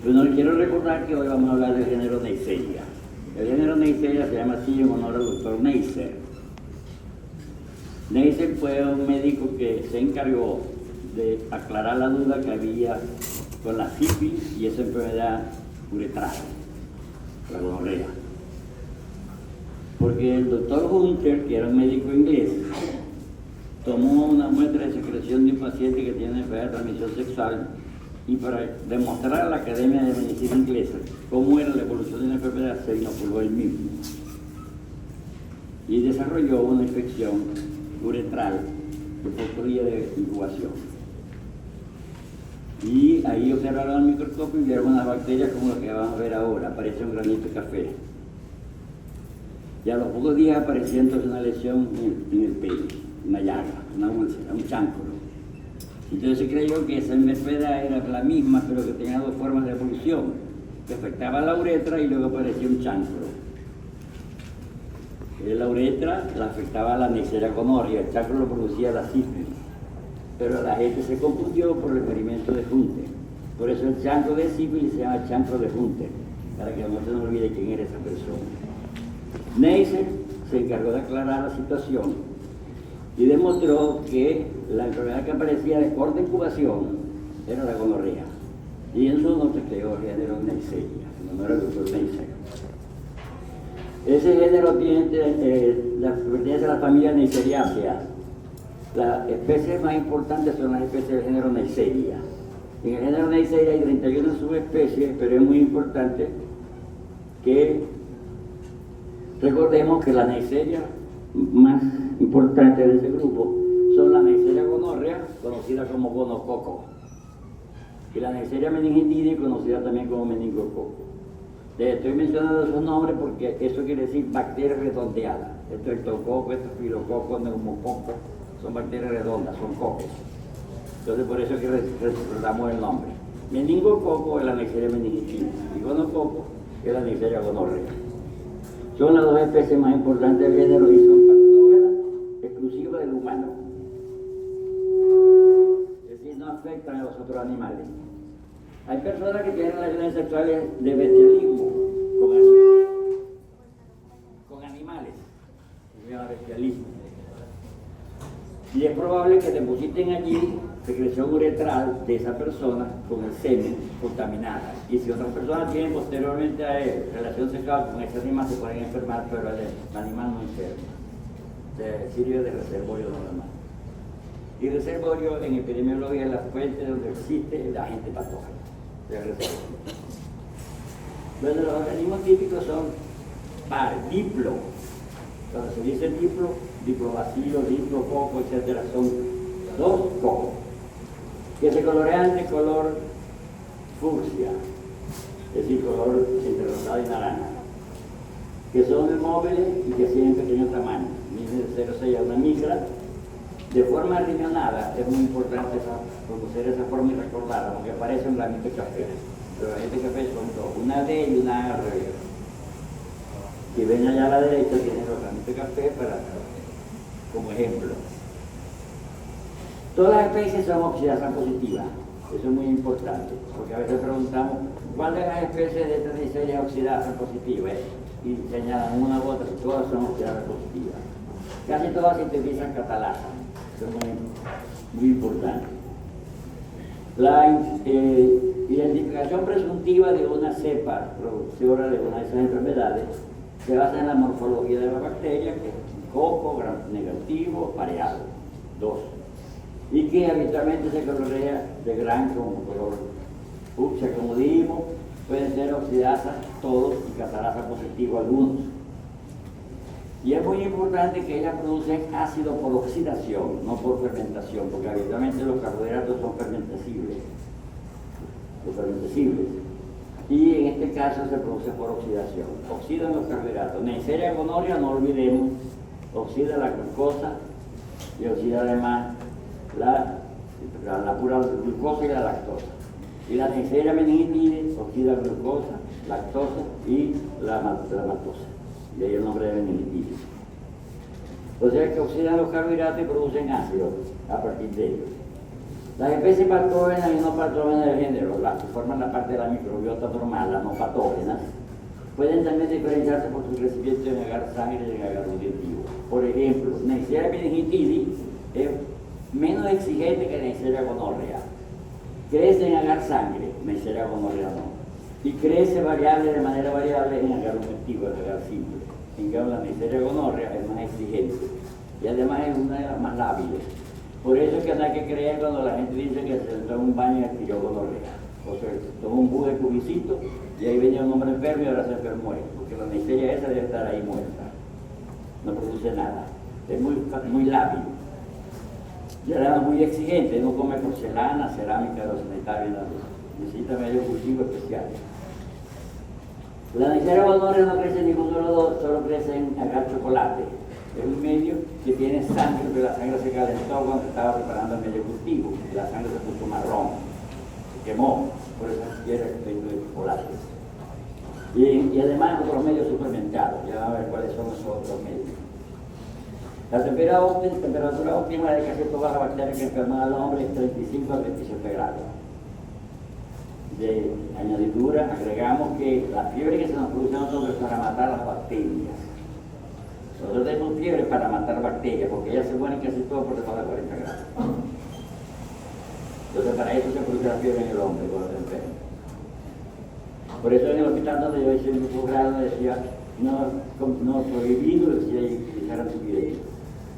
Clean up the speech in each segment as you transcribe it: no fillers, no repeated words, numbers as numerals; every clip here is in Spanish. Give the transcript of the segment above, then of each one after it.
Bueno, quiero recordar que hoy vamos a hablar del género Neisseria. El género Neisseria se llama así en honor al doctor Neisser. Neisser fue un médico que se encargó de aclarar la duda que había con la sífilis y esa enfermedad uretral, la gonorrea. Porque el doctor Hunter, que era un médico inglés, tomó una muestra de secreción de un paciente que tiene enfermedad de transmisión sexual y para demostrar a la Academia de Medicina Inglesa cómo era la evolución de la enfermedad, se inoculó él mismo y desarrolló una infección uretral de pocos días de incubación. Y ahí observaron al microscopio y vieron unas bacterias como lo que vamos a ver ahora. Aparece un granito de café. Y a los pocos días apareció entonces una lesión en el pelo, una llaga, una úlcera, un cháncro. Entonces se creyó que esa enfermedad era la misma, pero que tenía dos formas de evolución, que afectaba a la uretra y luego aparecía un cháncro. La uretra la afectaba a la Neisseria gonorrhea, el cháncro lo producía la sífilis, pero la gente se confundió por el experimento de Hunter. Por eso el chancro de sífilis se llama chancro de Hunter, para que no se nos olvide quién era esa persona. Neisser se encargó de aclarar la situación y demostró que la enfermedad que aparecía de corta incubación era la gonorrea. Y en su honor se creó el género Neisseria, en honor al doctor Neisser. Ese género pertenece a la familia Neisseriaceae. Las especies más importantes son las especies del género Neisseria. En el género Neisseria hay 31 subespecies, pero es muy importante que recordemos que la Neisseria más importante de ese grupo son la Neisseria gonorrea, conocida como gonococo, y la Neisseria meningitidis, conocida también como meningococo. Les estoy mencionando esos nombres porque eso quiere decir bacterias redondeadas. Estreptococo, estafilococo, neumococo, son bacterias redondas, son cocos. Entonces por eso es que recordamos el nombre. Meningococo es la Neisseria meningitidis y gonococo es la Neisseria gonorrea. Son las dos especies más importantes del género y son patógenas exclusivas del humano. Es decir, no afectan a los otros animales. Hay personas que tienen relaciones sexuales de bestialismo con animales, se llama bestialismo. Y es probable que depositen allí secreción uretral de esa persona con el semen contaminada. Y si otras personas tienen posteriormente a él relación sexual con ese animal, se pueden enfermar, pero el animal no enferma. Se sirve de reservorio nada más. Y reservorio en epidemiología es la fuente donde existe el agente patógeno. Bueno, los organismos típicos son par, diplo. Cuando se dice diplo, diplobacilo, diplococo, etc., son dos cocos que se colorean de color fucsia, es decir, color entre rosado y naranja, que son móviles y que tienen pequeño tamaño, mide 0,6 a una micra, de forma riñonada. Es muy importante conocer esa forma y recordarla, porque aparece un granito de café. Pero los granitos de café son dos, una D y una A al revés. Si ven allá a la derecha, tienen los granitos de café como ejemplo. Todas las especies son oxidasa positivas. Eso es muy importante, porque a veces preguntamos ¿cuál de las especies de esta Neisseria es oxidasa positiva? Y señalan una u otra, todas son oxidasa positivas. Casi todas sintetizan catalasa. Eso es muy importante. La identificación presuntiva de una cepa productora de una de esas enfermedades se basa en la morfología de la bacteria, que es coco, gram negativo, pareado, 2. Y que habitualmente se colorea de gran como color fucsia, como dijimos, pueden ser oxidasas todos y catalasa positivo algunos. Y es muy importante que ellas producen ácido por oxidación, no por fermentación, porque habitualmente los carbohidratos son fermentecibles. Los fermentecibles. Y en este caso se produce por oxidación. Oxidan los carbohidratos. Neisseria gonorrhea, no olvidemos, oxida la glucosa y oxida además la pura glucosa y la lactosa. Y la Neisseria meningitidis oxida glucosa, lactosa y la maltosa. De ahí el nombre de meningitidis. O sea que oxidan los carbohidratos y producen ácido a partir de ellos. Las especies patógenas y no patógenas de género, las que forman la parte de la microbiota normal, las no patógenas, pueden también diferenciarse por su crecimiento en agar sangre y en agar nutritivo. Por ejemplo, Neisseria meningitidis es menos exigente que Neisseria gonorrea. Crece en agar sangre, Neisseria gonorrea no. Y crece variable de manera variable en agar nutritivo, en agar simple. En cambio, la Neisseria gonorrea es más exigente y además es una de las más lábiles. Por eso es que no hay que creer cuando la gente dice que se toma un baño y adquirió gonorrea. O sea, se toma un buque de cubicito y ahí venía un hombre enfermo y ahora se enfermó él, porque la Neisseria esa debe estar ahí muerta. No produce nada. Es muy lábil. Y ahora es muy exigente, no come porcelana, cerámica, los sanitarios, nada. Necesita medio cultivo especial. La Neisseria gonorrea no crece en ninguno de los dos, solo crece en agar chocolate. Es un medio que tiene sangre, pero la sangre se calentó cuando se estaba preparando el medio cultivo y la sangre se puso marrón, se quemó, por eso quiere el efecto de chocolate. Y además otros medios suplementados, ya van a ver cuáles son esos otros medios. La temperatura óptima de casi todas las bacterias que enferman al hombre es 35 a 37 grados. De añadidura agregamos que la fiebre que se nos produce a nosotros es para matar las bacterias. Nosotros tenemos fiebre para matar bacterias, porque ellas se mueren casi todo por debajo de 40 grados. Entonces, para eso se produce la fiebre en el hombre cuando se enferma. Por eso en el hospital donde yo hice mi posgrado decía, no prohibido utilizar antipiréticos,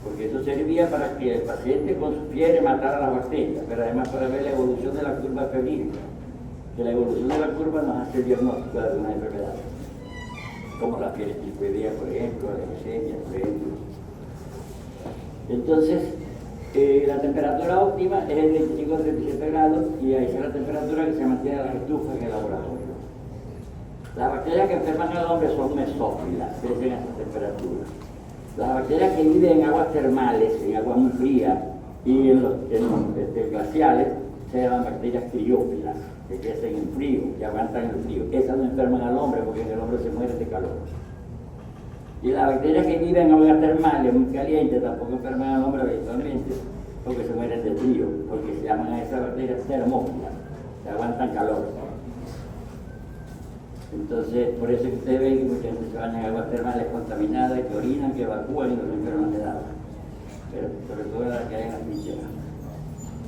porque eso servía para que el paciente con su fiebre matara las bacterias, pero además para ver la evolución de la curva febril, que la evolución de la curva nos hace el diagnóstico de alguna enfermedad, como la fiebre tifoidea, por ejemplo, la leucemia, por ejemplo. Entonces, la temperatura óptima es de 25 a 37 grados y ahí es la temperatura que se mantiene en las estufas en el laboratorio. Las bacterias que enferman al hombre son mesófilas, crecen a esa temperatura. Las bacterias que viven en aguas termales, en aguas muy frías y en los glaciales, se llaman bacterias criófilas, que crecen en frío, que aguantan el frío. Esas no enferman al hombre porque el hombre se muere de calor. Y las bacterias que viven en aguas termales muy calientes tampoco enferman al hombre habitualmente porque se mueren de frío, porque se llaman a esas bacterias termófilas, que aguantan calor. Entonces, por eso que ustedes ven que mucha gente se baña en aguas termales contaminadas, que orinan, que evacúan y no se enferman de nada. Pero sobre todo la que hay en las trincheras,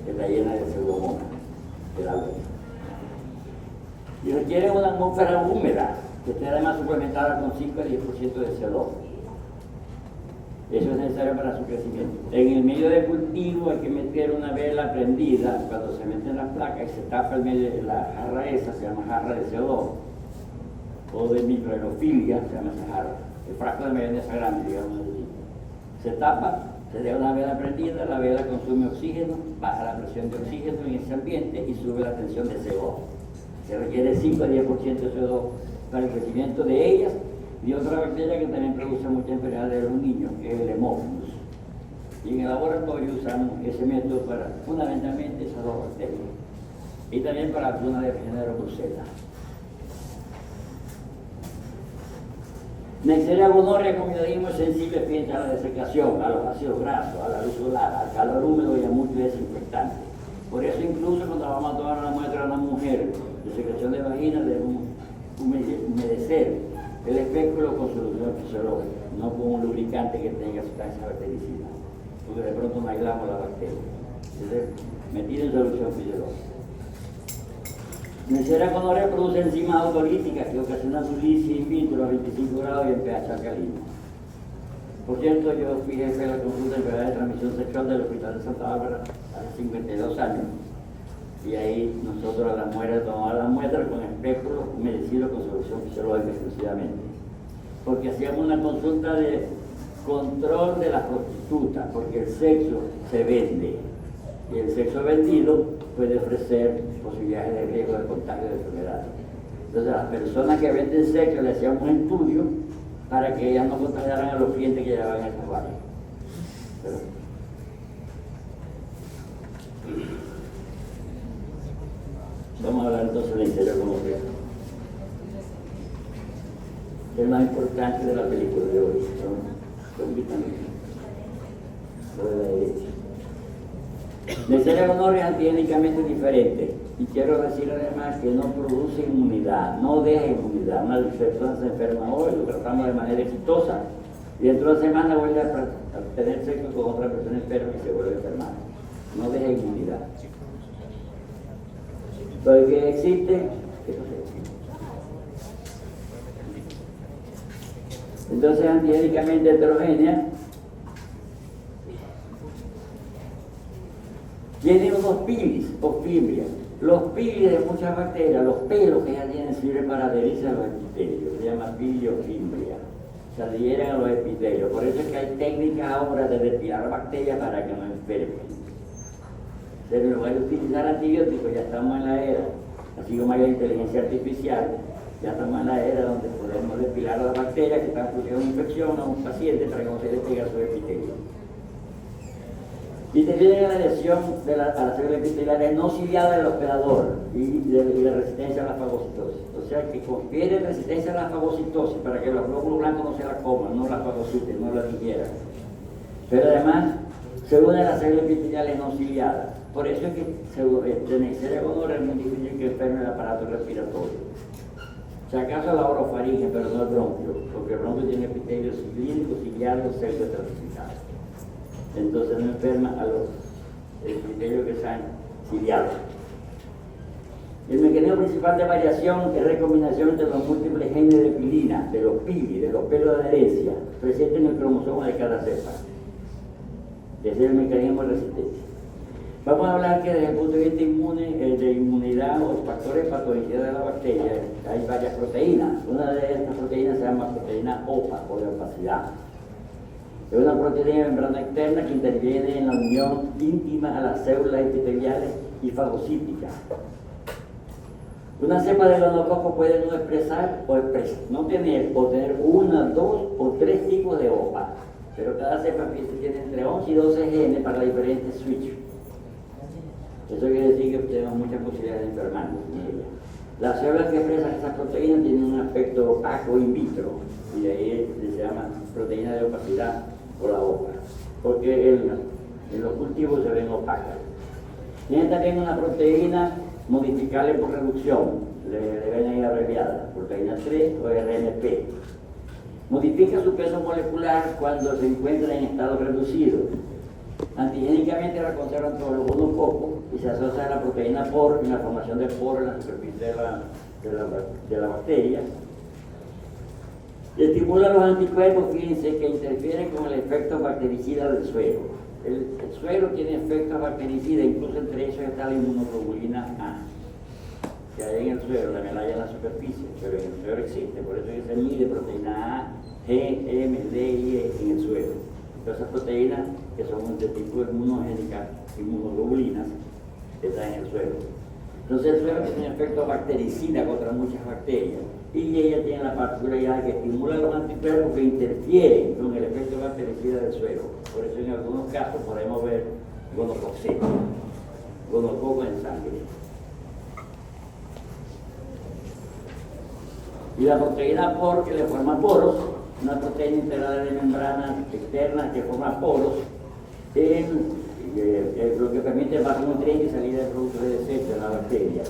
que está llena de pseudomonas, del agua. Y requiere una atmósfera húmeda, que esté además suplementada con 5 a 10% de CO2. Eso es necesario para su crecimiento. En el medio de cultivo hay que meter una vela prendida cuando se meten las placas y se tapa el medio de la jarra esa, se llama jarra de CO2, o de microaerofilia, se llama esa jarra, el frasco de mayonesa grande, digamos así. Se tapa, se deja una vela prendida, la vela consume oxígeno, baja la presión de oxígeno en ese ambiente y sube la tensión de CO2. Se requiere 5 a 10% de CO2 para el crecimiento de ellas y otra bacteria que también produce muchas enfermedades de los niños, que es el Haemophilus. Y en el laboratorio usamos ese método para fundamentalmente esas dos bacterias y también para la zona de género Bruselas. Neisseria gonorrea, como ya dijimos, es sensible frente a la desecación, a los ácidos grasos, a la luz solar, al calor húmedo y a muchos desinfectantes. Por eso incluso cuando vamos a tomar una muestra a una mujer de secreción de vagina debemos humedecer el espéculo con solución fisiológica, no con un lubricante que tenga sustancia bactericida, porque de pronto no aislamos la bacteria. Entonces, metida en solución fisiológica. Neisseria gonorrea produce enzimas autolíticas que ocasionan su lisis in vitro a 25 grados y en pH alcalino. Por cierto, yo fui jefe de la consulta de enfermedades de transmisión sexual del Hospital de Santa Bárbara hace 52 años. Y ahí nosotros a las mujeres tomábamos las muestras con espéculo humedecido con solución fisiológica exclusivamente. Porque hacíamos una consulta de control de las prostitutas, porque el sexo se vende. Y el sexo vendido puede ofrecer posibilidades de riesgo de contagio de enfermedades. Entonces, a las personas que venden sexo le hacíamos un estudio para que ellas no contagiaran a los clientes que llevaban esas vainas. Vamos a hablar entonces de la interior como que es el más importante de la película de hoy, son vitaminas, lo de la derecha. Neisseria gonorrhoeae es antigénicamente diferente. Y quiero decir además que no produce inmunidad, no deja inmunidad. Una persona se enferma hoy, lo tratamos de manera exitosa, y dentro de una semana vuelve a tener sexo con otra persona enferma y se vuelve a enfermar. No deja inmunidad. Lo que existe, que no se existe. Entonces, antigénicamente heterogénea, tiene unos pilis o fibrias. Los pilis de muchas bacterias, los pelos que ya tienen, sirven para adherirse a los epitelios, se llama piliofimbria. Se adhieren a los epitelios. Por eso es que hay técnicas ahora de depilar bacterias para que no enfermen. Pero en lugar de utilizar antibióticos, ya estamos en la era, así como hay la inteligencia artificial, ya estamos en la era donde podemos depilar a las bacterias que están produciendo una infección a un paciente para que no se le pegue a su epitelio. Y te viene la lesión a la célula epitelial no ciliada del hospedador y la resistencia a la fagocitosis. O sea que confiere resistencia a la fagocitosis para que los glóbulos blancos no se la coman, no la fagociten, no la digieran. Pero además se une a las células epiteliales no ciliadas. Por eso es que Neisseria gonorrhoeae es muy difícil que enferme el aparato respiratorio. Si acaso la orofaringe, pero no el bronquio, porque el bronquio tiene epitelios cilíndricos, ciliados, células transitadas. Entonces no enferma a los epitelios que están ciliados. El mecanismo principal de variación es recombinación entre los múltiples genes de pilina, de los pili, de los pelos de adherencia, presentes en el cromosoma de cada cepa. Ese es el mecanismo de resistencia. Vamos a hablar que desde el punto de vista de inmunidad o factores patogenicidad de la bacteria, hay varias proteínas. Una de estas proteínas se llama proteína OPA, o de opacidad. Es una proteína de membrana externa que interviene en la unión íntima a las células epiteliales y fagocíticas. Una cepa de gonococo puede no expresar o no tener o tener una, dos o tres tipos de OPA, pero cada cepa tiene entre 11 y 12 genes para diferentes switches. Eso quiere decir que tenemos muchas posibilidades de enfermarnos en ella. Las células que expresan esas proteínas tienen un aspecto opaco in vitro, y de ahí se llama proteína de opacidad o la OPA, porque en los cultivos se ven opacas. Tienen también una proteína modificable por reducción, le ven ahí abreviada, proteína 3 o RNP. Modifica su peso molecular cuando se encuentra en estado reducido. Antigénicamente la conservan todos los gonococos y se asocia a la proteína POR en la formación de poros en la superficie de la bacteria. Estimula los anticuerpos, fíjense, que interfieren con el efecto bactericida del suero. El suero tiene efectos bactericidas, incluso entre ellos está la inmunoglobulina A, que hay en el suero, la medalla en la superficie, pero en el suero existe, por eso se mide proteína A, G, M, D y E en el suero. Todas esas proteínas que son de tipo inmunogénica, inmunoglobulinas, que están en el suero. Entonces el suero tiene un efecto bactericida contra muchas bacterias y ella tiene la particularidad que estimula los anticuerpos que interfieren con el efecto bactericida del suero. Por eso en algunos casos podemos ver gonococcemia, gonococo en sangre. Y la proteína POR que le forma poros, una proteína integrada de membrana externa que forma poros, lo que permite más nutrientes y salida de productos de desecho en la bacteria.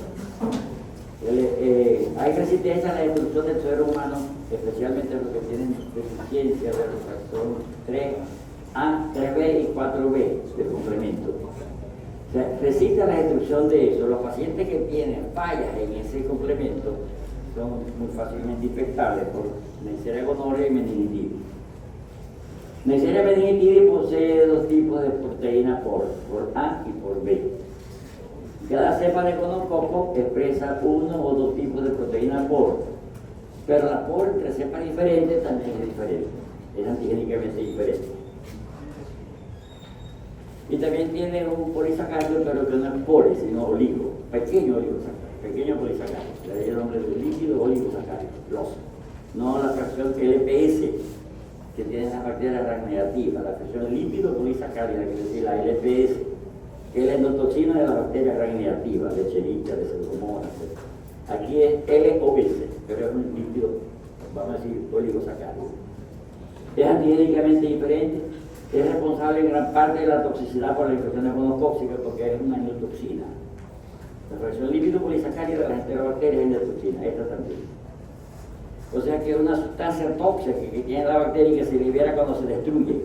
Hay resistencia a la destrucción del suero humano, especialmente los que tienen deficiencia de refracción 3A, 3B y 4B del complemento. O sea, resiste a la destrucción de eso. Los pacientes que tienen fallas en ese complemento son muy fácilmente infectables por Neisseria gonorrhoeae y meningitis. Neisseria meningitis posee dos tipos de proteína por A y por B. Cada cepa de gonococo expresa uno o dos tipos de proteína POR, pero la POR entre cepas diferentes también es diferente, es antigénicamente diferente. Y también tiene un polisacárido, pero que no es poli, sino oligo, pequeño oligosacárido, pequeño polisacárido, le da el nombre de líquido oligosacárido, no la fracción LPS que tiene las bacterias gram negativas, la fracción lípido polisacárida, que es decir, la LPS, que es la endotoxina de las bacterias gram negativas, de Escherichia, de Pseudomonas, etc. Aquí es LOS, pero es un lípido, vamos a decir, oligosacárido. Es antigénicamente diferente, es responsable en gran parte de la toxicidad por las infecciones gonocóxicas porque es una endotoxina. La fracción lípido polisacárida de las enterobacterias es endotoxina, esta también. O sea que es una sustancia tóxica que tiene la bacteria y que se libera cuando se destruye.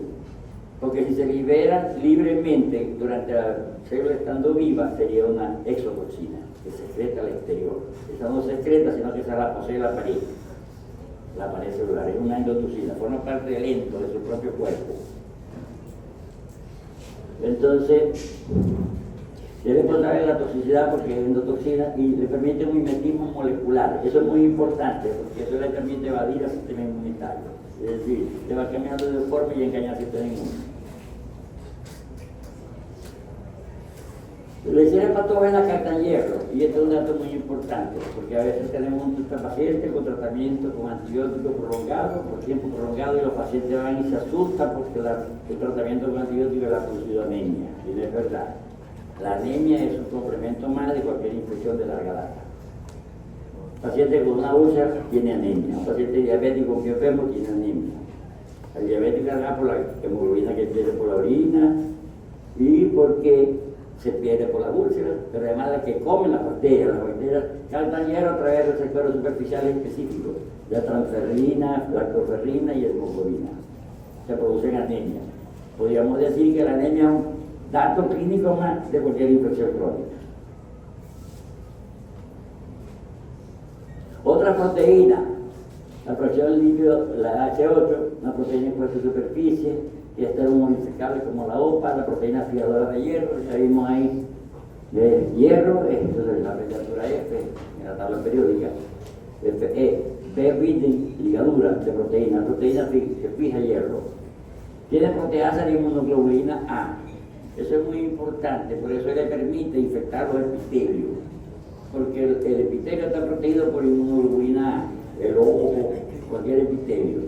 Porque si se libera libremente durante la célula estando viva, sería una exotoxina que se excreta al exterior. Esa no se excreta, sino que esa la posee la pared celular. Es una endotoxina, forma parte del ento de su propio cuerpo. Entonces, es responsable de la toxicidad porque es endotoxina y le permite un mimetismo molecular. Eso es muy importante porque eso le permite evadir al sistema inmunitario. Es decir, te va cambiando de forma y engañar al sistema inmune. La Yersinia patógena capta hierro, y este es un dato muy importante, porque a veces tenemos un paciente con tratamiento con antibióticos prolongados, por tiempo prolongado, y los pacientes van y se asustan porque el tratamiento con antibióticos le ha producido anemia, y no es verdad. La anemia es un complemento más de cualquier infección de larga data. Un paciente con una úlcera tiene anemia, un paciente diabético que enfermo tiene anemia. El diabético es por la hemoglobina que pierde por la orina, y porque se pierde por la úlcera, pero además la que comen las bacterias captan hierro a través de receptores superficiales específicos, la transferrina, lactoferrina y hemoglobina. Se producen anemia. Podríamos decir que la anemia es un dato clínico más de cualquier infección crónica. Otra proteína, la fracción lípido, la H8, una proteína impuesta en superficie, que es termomodificable como la OPA, la proteína fiadora de hierro, ya vimos ahí de hierro, esto es la temperatura F en la tabla periódica, Fe, B binding, ligadura de proteína que fija hierro. Tiene proteasa de inmunoglobulina A. Eso es muy importante, por eso le permite infectar los epitelios, porque el epitelio está protegido por inmunoglobulina A, el ojo, cualquier epitelio.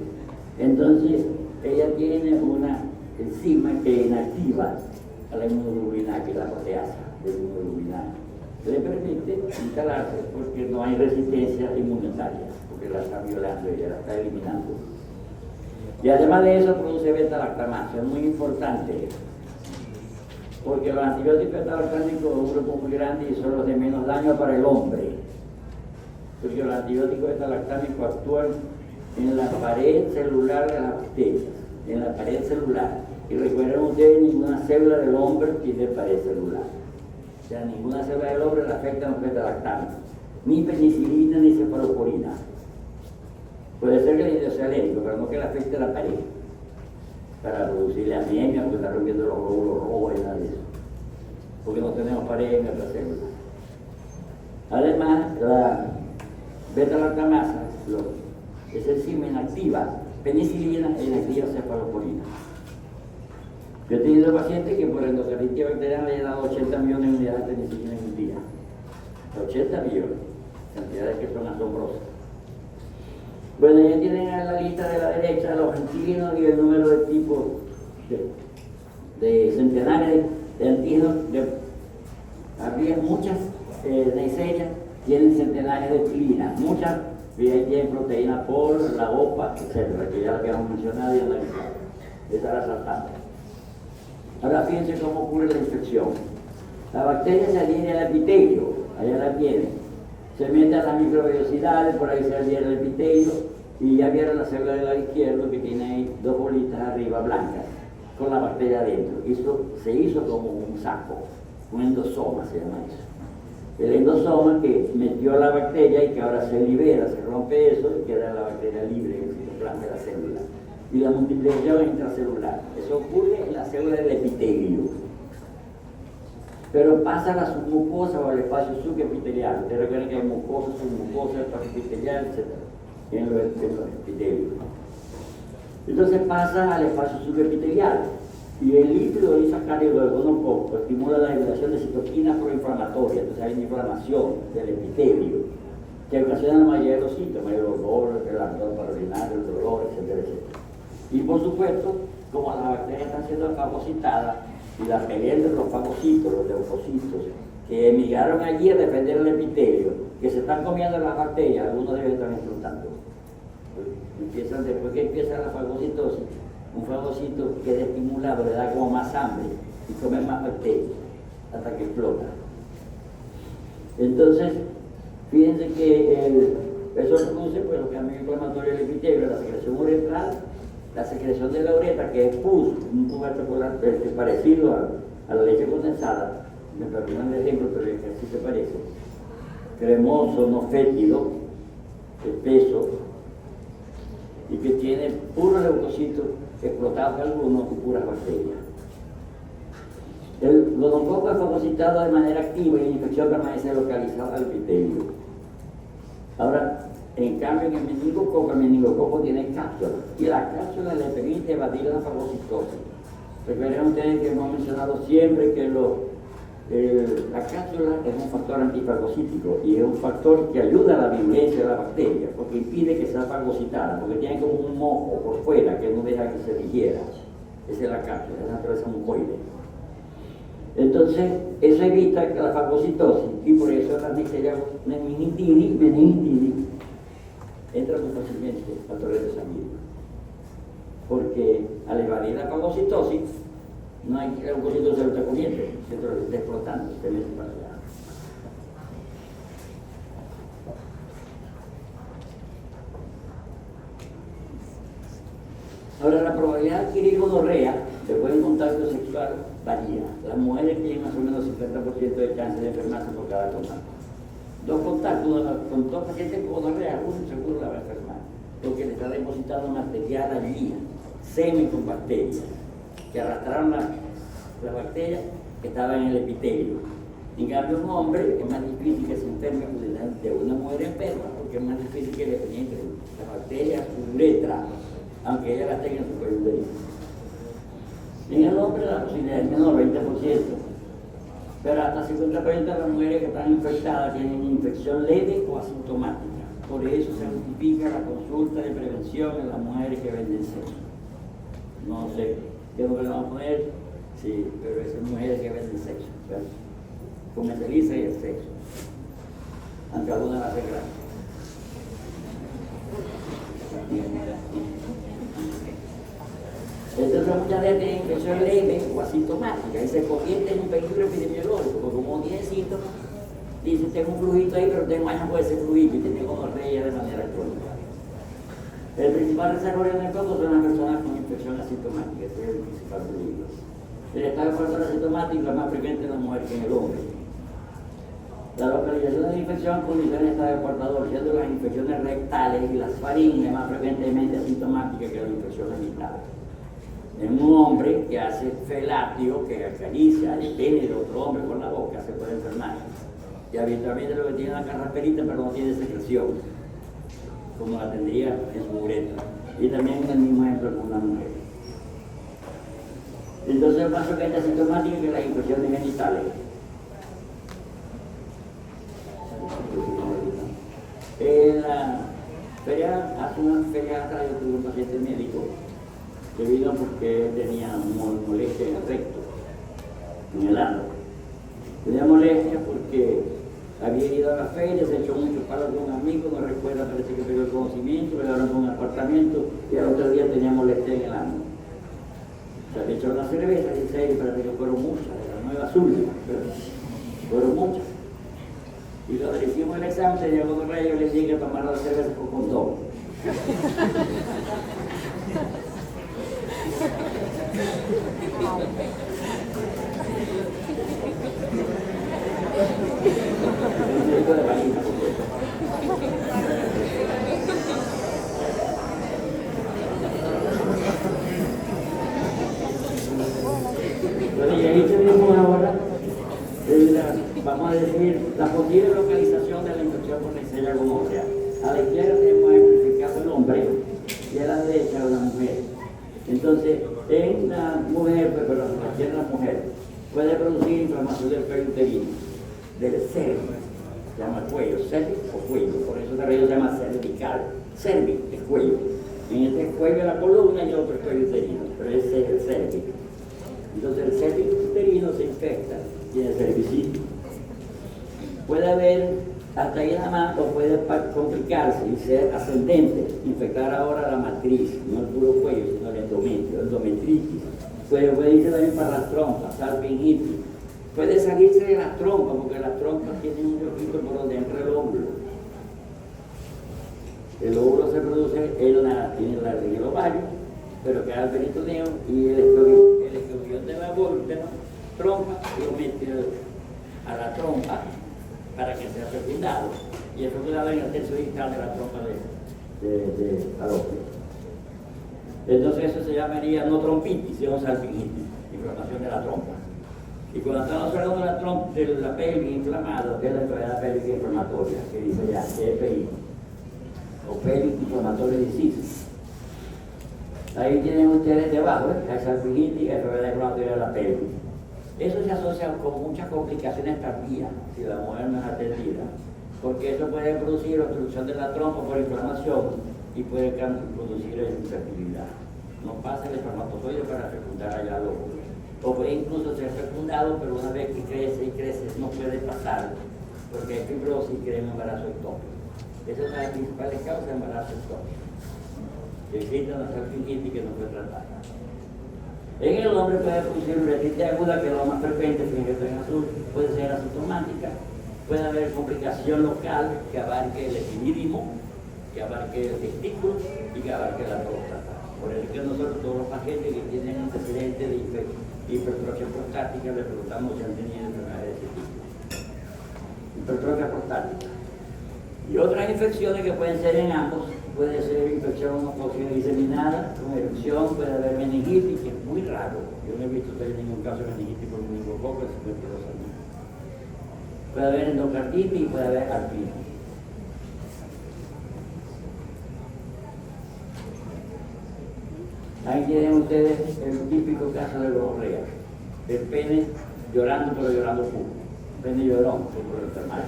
Entonces, ella tiene una enzima que inactiva a la inmunoglobulina, que es la proteasa de inmunoglobulina, que le permite instalarse porque no hay resistencia inmunitaria, porque la está violando, ella la está eliminando. Y además de eso produce beta-lactamasa, es muy importante, porque los antibióticos beta-lactámicos son un grupo muy grande y son los de menos daño para el hombre, porque los antibióticos beta-lactámicos actúan en la pared celular de las bacterias, en la pared celular. Y recuerden ustedes, ninguna célula del hombre tiene pared celular. O sea, ninguna célula del hombre le afecta a los beta-lactámicos, ni penicilina ni cefalosporina. Puede ser que el niño sea alérgico, pero no que le afecte la pared, para producirle anemia, porque está rompiendo los glóbulos rojos y nada de eso, porque no tenemos pared en nuestra célula. Además, la beta-lactamasa, esa enzima inactiva penicilina e inactiva cefalosporina. Yo he tenido pacientes que por endocarditis bacteriana le he dado 80 millones de unidades de penicilina en un día. 80 millones, cantidades que son asombrosas. Bueno, ya tienen en la lista de la derecha los antígenos y el número de tipos de centenares de antígenos. Habría muchas neiserias tienen centenares de pilinas, muchas tienen proteína por la OPA, etcétera, que ya la habíamos mencionado y analizado. Esa la saltamos. Ahora fíjense cómo ocurre la infección. La bacteria se adhiere al epitelio, allá la tienen. Se mete a las microvellosidades, por ahí se adhiere al epitelio, y ya vieron la célula del lado izquierdo que tiene ahí dos bolitas arriba blancas, con la bacteria adentro. Eso se hizo como un saco, un endosoma se llama eso. El endosoma que metió la bacteria y que ahora se libera, se rompe eso y queda la bacteria libre en el citoplasma de la célula. Y la multiplicación intracelular. Eso ocurre en la célula del epitelio. Pero pasa a la submucosa o al espacio subepitelial. Ustedes recuerdan que hay mucosa, submucosa, espacio epitelial, etc. En los epitelios. Entonces pasa al espacio subepitelial. Y el lípido disacárido del gonococo estimula la liberación de citoquinas proinflamatorias. Entonces hay una inflamación del epitelio que ocasiona la mayoría de los síntomas, el dolor, el abdomen parurinario, el dolor, etcétera, etcétera. Y por supuesto, como las bacterias están siendo fagocitadas y la pelea entre los fagocitos, los leucocitos, que emigraron allí a defender el epitelio, que se están comiendo las bacterias, algunos deben estar explotando. Después que empieza la fagocitosis, un fagocito que es estimulado le da como más hambre y come más bacterias hasta que explota. Entonces, fíjense que eso produce pues, los cambios inflamatorios del epitelio, la secreción uretral, la secreción de la uretra, que es pus, un tubérculo parecido a la leche condensada, me perdonan el ejemplo, pero es que así se parece, cremoso, no fétido, espeso, y que tiene puros leucocitos explotados algunos y puras bacterias. El gonococo es fagocitado de manera activa y la infección permanece localizada al epitelio. Ahora, en cambio, en el meningococo tiene cápsula y la cápsula le permite evadir la fagocitosis. Recuerden ustedes que hemos mencionado siempre que la cápsula es un factor antifagocítico y es un factor que ayuda a la virulencia de la bacteria porque impide que sea fagocitada, porque tiene como un mojo por fuera que no deja que se digiera. Esa es la cápsula, es una naturaleza mucoide. Entonces, eso evita que la fagocitosis y por eso la meningitis entra muy fácilmente al torrente sanguíneo. Porque al evadir la fagocitosis, no hay leucocitos se lo está comiendo, se lo está explotando, se mete para allá. Ahora, la probabilidad de adquirir gonorrea después de un contacto sexual varía. Las mujeres tienen más o menos 50% de chance de enfermarse por cada contacto. Dos contactos con dos pacientes con gonorrea, uno seguro la va a enfermar, porque le está depositando material allí, semen con bacterias, que arrastraron las bacterias que estaban en el epitelio. En cambio, un hombre es más difícil que se enferme de una mujer enferma, porque es más difícil que le penetren las bacterias a su uretra, aunque ella las tenga en su cuello uterino. En el hombre la posibilidad es menor, 20%, pero hasta 50% de las mujeres que están infectadas tienen infección leve o asintomática. Por eso se justifica la consulta de prevención en las mujeres que venden sexo. No sé qué nombre le vamos a poner, sí, pero esas mujeres que venden sexo, ¿verdad? Comercializa y el sexo, aunque algunas la hacen grande. Entonces muchas veces tienen infección leve o asintomática y se convierte en un peligro epidemiológico, porque como tiene síntomas, dice, tengo un flujito ahí, pero tengo años por ese fluido y tengo gonorrea de manera crónica. El principal reservorio del coco son las personas con infección asintomática, ese es el principal peligro. El estado de persona asintomática es más frecuente en la mujer que en el hombre. La localización de la infección condiciona el estado de portador, siendo las infecciones rectales y las faringes más frecuentemente asintomáticas que las infecciones genitales. En un hombre que hace felatio, que acaricia el pene de otro hombre con la boca, se puede enfermar. Y habitualmente lo que tiene es la carrasperita, pero no tiene secreción, como la tendría en su uretra. Y también en el mismo ejemplo con una mujer. Entonces es más frecuente asintomática que las infecciones genitales. En la feria, hace una feria atrás, yo tuve un paciente médico que vino porque tenía molestia en el recto, en el ano. Tenía molestia porque había ido a la feria, se echó muchos palos con un amigo, no recuerda, parece que perdió el conocimiento, le dieron un apartamento y al otro día tenía molestia en el ano. O sea, le echó una cerveza y serio, parece que fueron muchas, de la nueva Zulia, fueron muchas. Y cuando le hicimos el examen, se llegó con rayos, le dije que tomara la cerveza con condón. Bueno, y ahí tenemos ahora, vamos a decir, la posible localización de la infección por Neisseria gonorrhea. A la izquierda tenemos ejemplificado el hombre y a la derecha la mujer. Entonces, en la mujer, perdón, aquí en la mujer, puede producir inflamación del cuello uterino, del cervix, se llama cuello, cervix o cuello, por eso también se llama cervical, cervix es cuello. En este es cuello de la columna y otro es cuello uterino, pero ese es el cervix. Entonces el cervix uterino se infecta, tiene cervicitis. Puede haber Hasta ahí nada más lo puede complicarse y ser ascendente, infectar ahora la matriz, no el puro cuello, sino el endometrio, endometritis. Puede irse también para las trompas, salpingitis. Puede salirse de las trompas, porque las trompas tienen un huequito por donde entra el óvulo. El óvulo se produce en el ovario, pero queda el peritoneo y el escobión de la trompa lo mete a la trompa para que sea fecundado. Y es fecundado en el tercio distal de la trompa de falopio. Entonces eso se llamaría no trompitis, sino salpingitis, inflamación de la trompa. Y cuando estamos hablando de la pelvis inflamada, que es la enfermedad pélvica inflamatoria, que dice ya, EPI, o pelvic inflammatory disease. Ahí tienen ustedes debajo, la salpingitis y la enfermedad inflamatoria de la pelvis. Eso se asocia con muchas complicaciones tardías, si la mujer no es atendida, porque eso puede producir obstrucción de la trompa por inflamación y puede producir infertilidad. No pasa el espermatozoide para fecundar allá los óvulos. O puede incluso ser fecundado, pero una vez que crece y crece no puede pasar, porque hay fibrosis y crea un embarazo ectópico. Esa es una de las principales causas de embarazo ectópico. Que existe una salpingitis que no puede tratar. En el hombre puede producir uretritis aguda, que es lo más frecuente, fíjense en azul, puede ser asintomática, puede haber complicación local que abarque el epidídimo, que abarque el testículo y que abarque la próstata. Por eso que nosotros, todos los pacientes que tienen antecedentes de hipertrofia prostática, le preguntamos si han tenido enfermedades de ese tipo. Hipertrofia prostática. Y otras infecciones que pueden ser en ambos, puede ser infección diseminada, con erupción, puede haber meningitis, que es muy raro. Yo no he visto ningún caso de meningitis por meningococo en 52 años. Puede haber endocarditis y puede haber artritis. Ahí tienen ustedes el típico caso de gonorrea. El pene llorando, pero llorando poco. Pene llorón, por el enfermedad.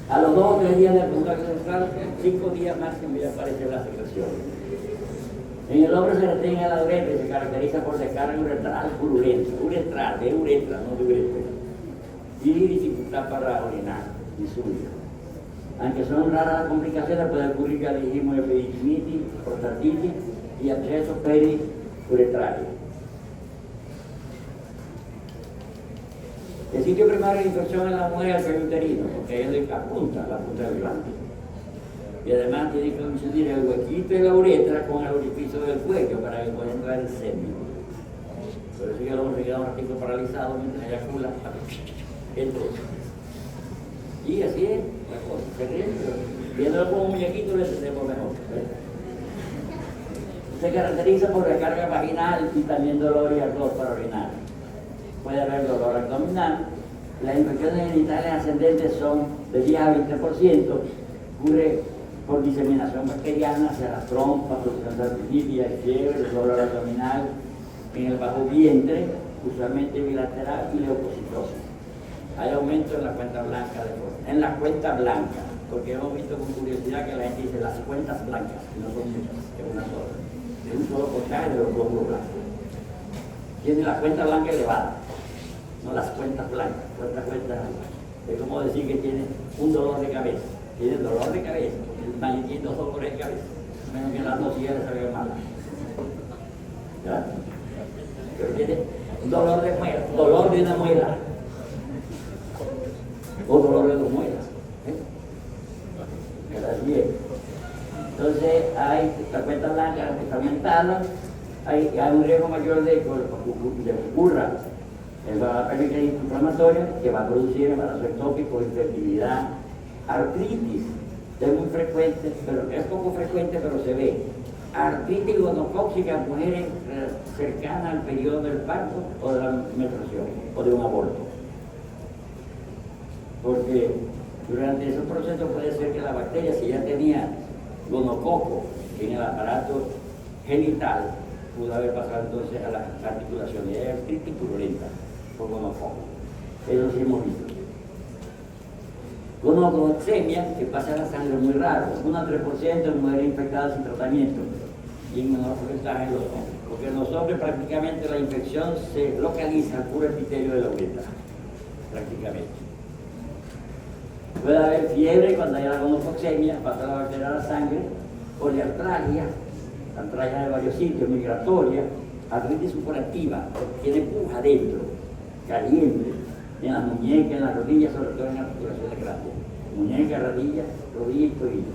A los 2 o 3 días del contacto sexual, 5 días máximo ya aparece la secreción. En el hombre se retiene la uretra y se caracteriza por descarga uretral purulenta, uretral, de uretra, no de uretra, y dificultad para orinar, disuria. Aunque son raras las complicaciones, puede ocurrir, ya dijimos, epididimitis, prostatitis y abscesos periuretrales. El sitio primario de infección en la mujer es el periuterino, porque es la punta del glande. Y además tiene que coincidir el huequito de la uretra con el orificio del cuello para que pueda entrar el semen. Por eso que el hombre se queda un ratito paralizado mientras eyacula. Entonces, y así es la cosa. Viéndolo como un muñequito lo entendemos mejor. Se caracteriza por la carga vaginal y también dolor y ardor para orinar. Puede haber dolor abdominal. Las infecciones genitales ascendentes son de 10 a 20%. Ocurre por diseminación bacteriana hacia las trompas, producción de artritis, fiebre, dolor abdominal en el bajo vientre, usualmente bilateral y leucocitosis. Hay aumento en la cuenta blanca de fósforo. En la cuenta blanca, porque hemos visto con curiosidad que la gente dice las cuentas blancas, y no son muchas, es una sola. Es un solo porcentaje de los glóbulos blancos. Tiene la cuenta blanca elevada, no las cuentas blancas. Es como decir que tiene un dolor de cabeza. Tiene dolor de cabeza, el tiene 2 dolores de cabeza, menos que las 2 siguientes se ve mal. ¿Ya? Pero tiene un dolor de muela, dolor de una muela, o dolor de 2 muelas. Así es. Entonces hay la cuenta blanca que está aumentada, hay un riesgo mayor de que ocurra la pelvitis inflamatoria que va a producir embarazo ectópico, infertilidad, artritis, es muy frecuente, pero es poco frecuente, pero se ve. Artritis gonocócica en mujeres cercanas al periodo del parto o de la menstruación o de un aborto. Porque durante ese proceso puede ser que la bacteria, si ya tenía gonococo en el aparato genital, pudo haber pasado entonces a las articulaciones. Y hay artritis purulenta por gonococo. Eso sí hemos visto. Gonococcemia, que pasa en la sangre, muy raro, 1 a 3% en mujeres infectadas sin tratamiento y en menor porcentaje en los hombres. Porque en los hombres prácticamente la infección se localiza al puro epitelio de la uretra. prácticamente. Puede haber fiebre cuando hay la gonococcemia, pasa la bacteria a la sangre, poliartragia de varios sitios, migratoria, artritis supurativa, tiene puja dentro, caliente, en las muñecas, en las rodillas, sobre todo en las articulaciones grandes. Muñeca, rodilla y tobillo.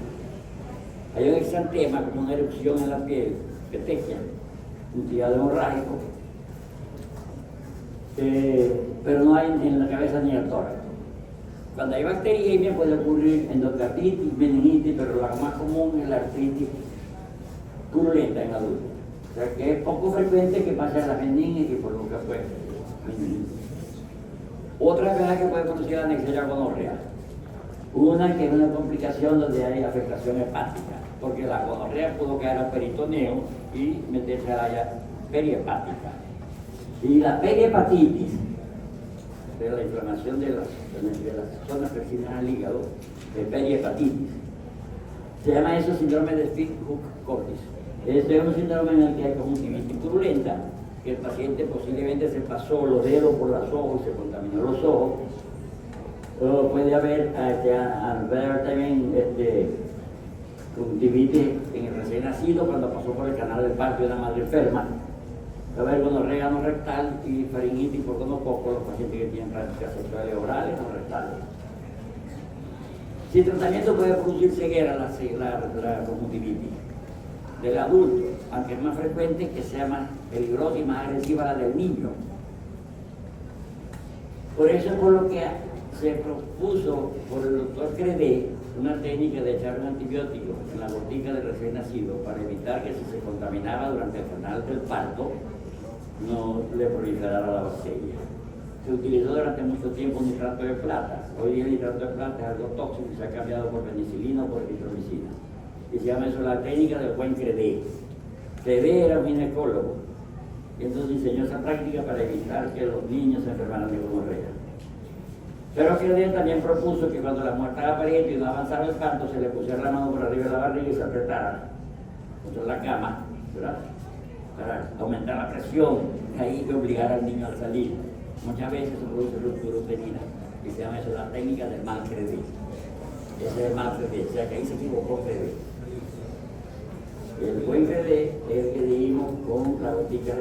Hay un exantema como una erupción en la piel, petequia, un tirado hemorrágico, pero no hay en la cabeza ni en el tórax. Cuando hay bacteriemia puede ocurrir endocarditis, meningitis, pero la más común es la artritis purulenta en adultos. O sea que es poco frecuente que pase a la meningitis por lo que fue meningitis. Otra enfermedad que puede producir la Neisseria gonorrea. Una que es una complicación donde hay afectación hepática, porque la gonorrea pudo caer al peritoneo y meterse a la área perihepática. Y la perihepatitis, de la inflamación de las zonas vecinas al hígado, de perihepatitis, se llama eso síndrome de Stiff-Hooke-Cortis. Este es un síndrome en el que hay conjuntivitis purulenta, que el paciente posiblemente se pasó los dedos por los ojos y se contaminó los ojos. O puede haber también conjuntivitis en el recién nacido cuando pasó por el canal del parto de una madre enferma. Puede haber gonorrea no rectal y faringitis por gonococo, los pacientes que tienen prácticas sexuales orales o rectales. Sin tratamiento puede producir ceguera la conjuntivitis del adulto, aunque es más frecuente que sea más peligrosa y más agresiva la del niño. Por eso es por lo que se propuso por el doctor Credé una técnica de echar un antibiótico en la botica del recién nacido para evitar que si se contaminaba durante el canal del parto no le proliferara la bacteria. Se utilizó durante mucho tiempo nitrato de plata. Hoy día el nitrato de plata es algo tóxico y se ha cambiado por penicilina o por eritromicina. Y se llama eso la técnica del buen Credé. Credé era un ginecólogo y entonces diseñó esa práctica para evitar que los niños se enfermaran de gonorrea. Pero Credé también propuso que cuando la mujer estaba pariente y no avanzara el parto, se le pusiera la mano por arriba de la barriga y se apretara contra la cama, ¿verdad?, para aumentar la presión, y ahí que obligara al niño a salir. Muchas veces se produce ruptura uterina, y se llama eso la técnica del mal Credé. Ese es el mal Credé, o sea que ahí se equivocó Credé. El buen Credé es el que dijimos con la botica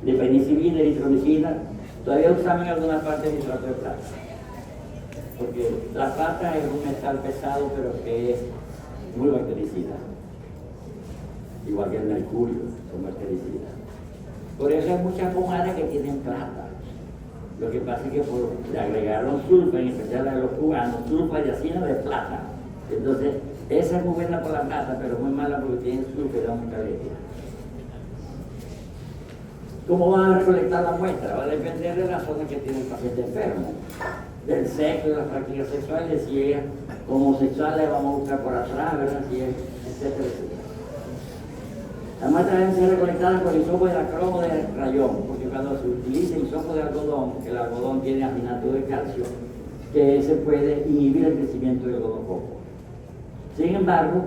de penicilina, eritromicina. Todavía usamos en alguna parte el nitrato de plata, porque la plata es un metal pesado, pero que es muy bactericida, igual que el mercurio, son bactericidas. Por eso hay muchas pomadas que tienen plata. Lo que pasa es que le agregaron sulfa, en especial a los cubanos, sulfa y acina de plata. Entonces, esa es muy buena por la plata, pero muy mala porque tiene sulfa y da mucha alergia. ¿Cómo van a recolectar la muestra? Va a depender de la zona que tiene el paciente enfermo, del sexo, de las prácticas sexuales, si es homosexual le vamos a buscar por atrás, ¿verdad?, si es, etcétera, etcétera. Las muestras deben ser recolectadas con hisopo de acromo de rayón, porque cuando se utiliza hisopo de algodón, el algodón tiene aminato de calcio, que se puede inhibir el crecimiento del gonococo. Sin embargo,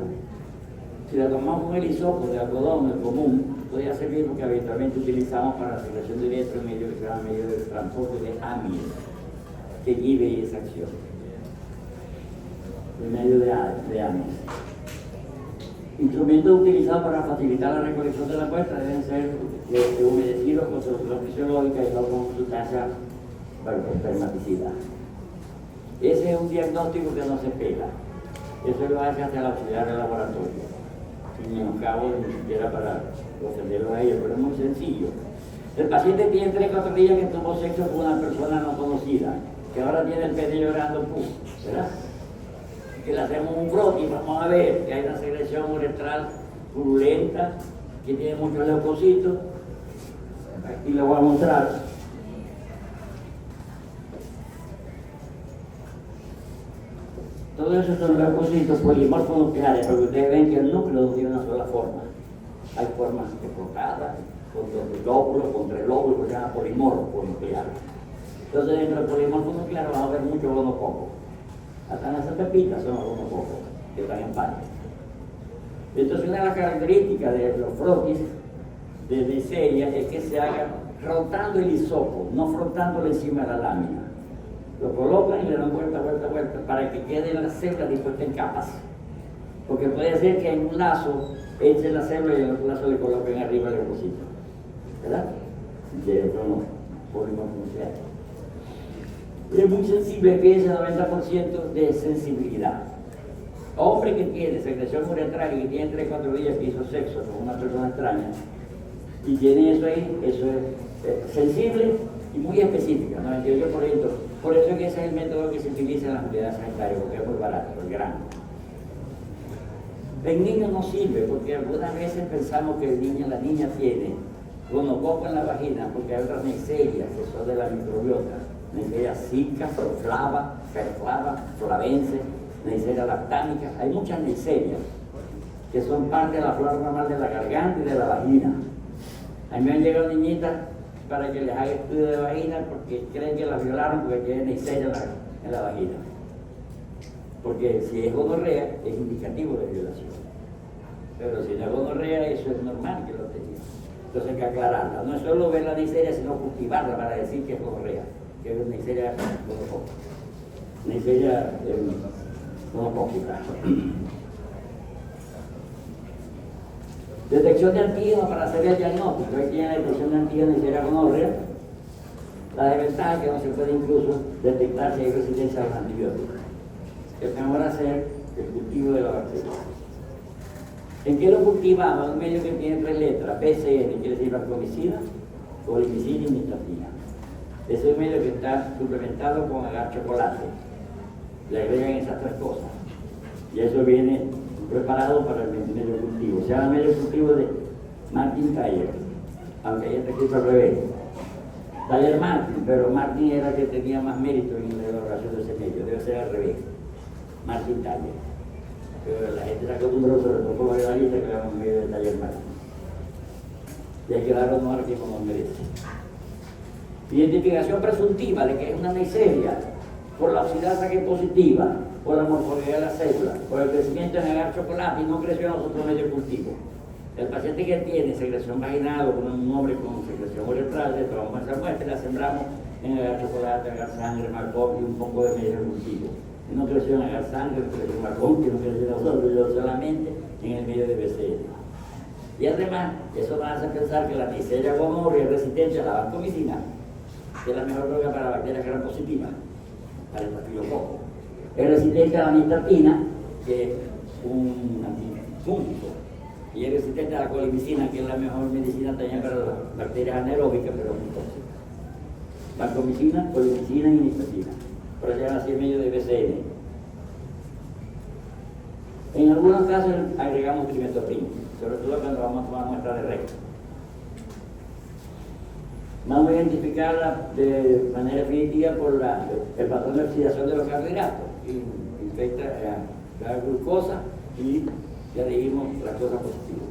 si la tomamos con el hisopo de algodón, el común, podría servir porque habitualmente utilizamos para la secreción de electro en medio que se llama medio de transporte de amil, que inhibe esa acción. El medio de amil. Instrumentos utilizados para facilitar la recolección de la muestra deben ser humedecidos con solución fisiológica y no con sustancias espermaticidas. Ese es un diagnóstico que no se pega. Eso lo hace hasta el auxiliar del laboratorio. Sin menoscabo ni siquiera para ofenderlo a ellos, pero es muy sencillo. El paciente tiene 3 o 4 días que tuvo sexo con una persona no conocida, que ahora tiene el pene llorando, ¿verdad? Que le hacemos un brote y vamos a ver que hay una secreción uretral purulenta, que tiene muchos leucocitos, y le voy a mostrar. Todos esos son leucocitos polimorfos nucleares, porque ustedes ven que el núcleo no tiene una sola forma. Hay formas desblocadas, con 2 lóbulos, con 3 lóbulos, que se llama polimorfo nuclear. Entonces, dentro del polimorfo nuclear vamos a ver mucho gonococo. Hasta esas pepitas son algunos pocos que están en parte. Entonces, una de las características de los frotis de Neisseria es que se haga rotando el hisopo, no frotándolo encima de la lámina. Lo colocan y le dan vuelta, para que queden las células dispuestas en capas. Porque puede ser que en un lazo echen la célula y en otro lazo le coloquen arriba el ovocito. ¿Verdad? De otro no, polímero nuclear. Es muy sensible, que ese 90% de sensibilidad. Hombre que tiene secreción uretral y que tiene 3-4 días que hizo sexo con una persona extraña y tiene eso ahí, eso es sensible y muy específica, 98%. Por eso es que ese es el método que se utiliza en las unidades sanitarias, porque es muy barato, el grano. En niños no sirve, porque algunas veces pensamos que la niña tiene gonococo en la vagina, porque hay otras neiserias que son de la microbiota, neisseria zika, flava, flavense, neisseria lactánica. Hay muchas neiserias que son parte de la flora normal de la garganta y de la vagina. A mí me han llegado niñitas para que les haga estudio de vagina porque creen que las violaron porque tienen neisseria en la vagina. Porque si es gonorrea, es indicativo de violación. Pero si no es gonorrea, eso es normal que lo tenga. Entonces hay que aclararla. No es solo ver la neisseria, sino cultivarla para decir que es gonorrea, que es neisseria gonocócica. Neisseria gonocócica. Detección de antígenos para hacer el diagnóstico. Ahí tiene la detección de antígenos neisseria gonorrea. La desventaja es que no se puede incluso detectar si hay resistencia a los antibióticos. Es mejor hacer el cultivo de la bacteria. ¿En qué lo cultivamos? Un medio que tiene 3 letras, PCN, quiere decir vancomicina, colimicina y nistatina. Ese es un medio que está suplementado con agar chocolate. Le agregan esas 3 cosas. Y eso viene preparado para el medio cultivo. Se llama medio cultivo de Martin Taller, aunque ahí está escrito al revés. Taller Martin, pero Martin era el que tenía más mérito en la elaboración de ese medio, debe ser al revés. Martin Taller. Pero la gente se acostumbró sobre todo con la lista que le damos medio de Taller Martin. Y hay que dar honor aquí como merece. Identificación presuntiva de que es una neisseria por la oxidasa que es positiva, por la morfología de la célula, por el crecimiento en agar chocolate y no creció en los otros medios cultivos. El paciente que tiene secreción vaginal o un hombre con secreción uretral, le tomamos esa muestra y la sembramos en agar chocolate, agar sangre, marcón y un poco de medio cultivo. Y no creció en agar sangre, no creció en marcón, que no creció en nosotros, yo solamente en el medio de BCL. Y además, eso nos hace pensar que la neisseria gonorrea es resistente a la vancomicina, que es la mejor droga para bacterias gram positivas, para el estafilococo. Es resistente a la nistatina, que es un antifúngico, y es resistente a la colimicina, que es la mejor medicina también para las bacterias anaeróbicas, pero muy tóxicas. Vancomicina, colimicina y nistatina. Por eso se llama así el medio de BCN. En algunos casos agregamos trimetoprina, sobre todo cuando vamos a tomar muestra de recto. Vamos a identificarla de manera definitiva por el patrón de oxidación de los carbohidratos. Infecta la glucosa y ya dijimos lactosa positiva.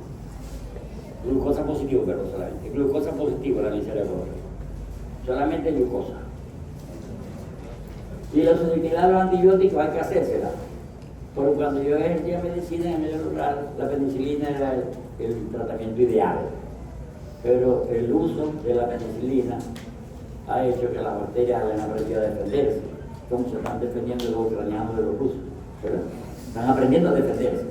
Glucosa positiva, perdón, solamente. Glucosa positiva, la neisseria gonorrea. Solamente glucosa. Y la sensibilidad a los antibióticos hay que hacérsela. Porque cuando yo ejercía medicina en el medio rural, la penicilina era el tratamiento ideal. Pero el uso de la penicilina ha hecho que las bacterias hayan aprendido a defenderse, como se están defendiendo los ucranianos de los rusos, ¿verdad? Están aprendiendo a defenderse.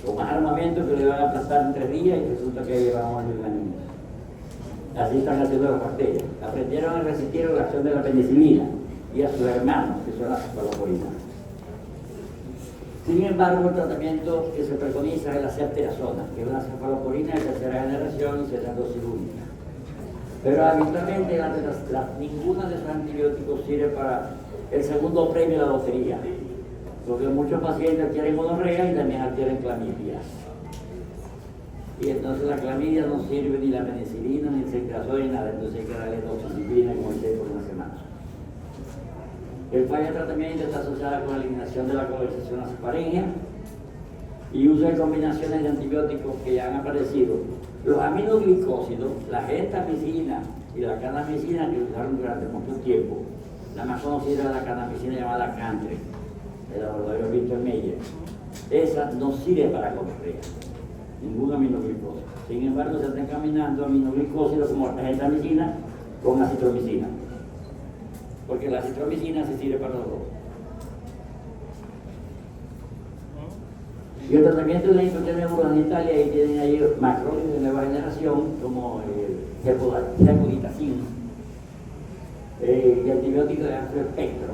Con más armamento que le van a aplastar en 3 días y resulta que llevamos a 1 años. Así están haciendo las bacterias. Aprendieron a resistir la acción de la penicilina y a sus hermanos, que son las cefaloporinas. Sin embargo, el tratamiento que se preconiza es la ceftriaxona, que es una cefaloporina de 3ª generación y será dosis única. Pero habitualmente ninguna de esos antibióticos sirve para el segundo premio de la lotería, porque muchos pacientes adquieren gonorrea y también adquieren clamidia. Y entonces la clamidia no sirve ni la penicilina, ni el ceftriaxona, ni nada, entonces hay que darle doxiciclina como hice por 1 semana. El fallo de tratamiento está asociado con la eliminación de la colonización azofaringea y uso de combinaciones de antibióticos que ya han aparecido. Los aminoglicósidos, la gentamicina y la canamicina, que usaron durante mucho tiempo. La más conocida es la canamicina llamada Cantre, del laboratorio Víctor Meyer. Esa no sirve para gonorrea, ningún aminoglicósido. Sin embargo, se están caminando aminoglicósidos como la gentamicina con acitromicina. porque la acitromicina se sirve para los dos. Y el tratamiento de la infección neurogenital, ahí tienen ahí macrólidos de nueva generación, como el cefuditacin, y antibióticos de amplio espectro.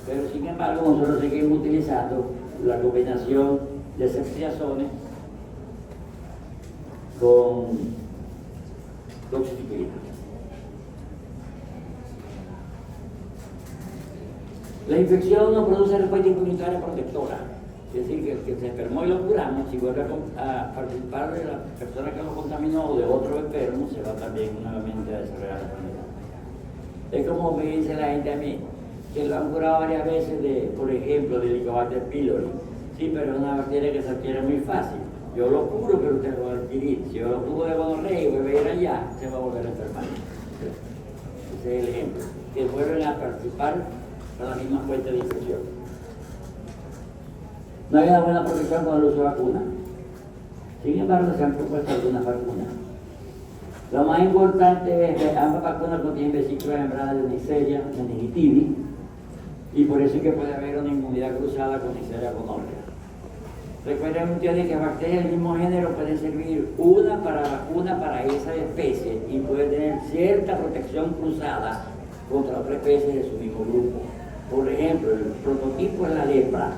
Pero sin embargo, nosotros seguimos utilizando la combinación de ceftriaxone con doxiciclina. La infección no produce respuesta inmunitaria protectora. Es decir, que el que se enfermó y lo curamos, si vuelve a participar de la persona que lo contaminó o de otro enfermo, se va también nuevamente a desarrollar la enfermedad. Es como me dice la gente a mí, que lo han curado varias veces de, por ejemplo, de Helicobacter pylori. Sí, pero es una bacteria que se adquiere muy fácil. Yo lo curo, pero usted lo va a adquirir. Si yo lo curo de gonorrea y vuelve a ir allá, se va a volver a enfermar. Ese es el ejemplo. Que vuelven a participar con la misma fuente de infección. No hay una buena protección con el uso de vacunas. Sin embargo, se han propuesto algunas vacunas. Lo más importante es que ambas vacunas contienen vesículas de membrana de Neisseria meningitidis, y por eso es que puede haber una inmunidad cruzada con Neisseria gonorrhea. Recuerden ustedes que bacterias del mismo género pueden servir una para vacuna para esa especie y puede tener cierta protección cruzada contra otras especies de su mismo grupo. Por ejemplo, el prototipo es la lepra.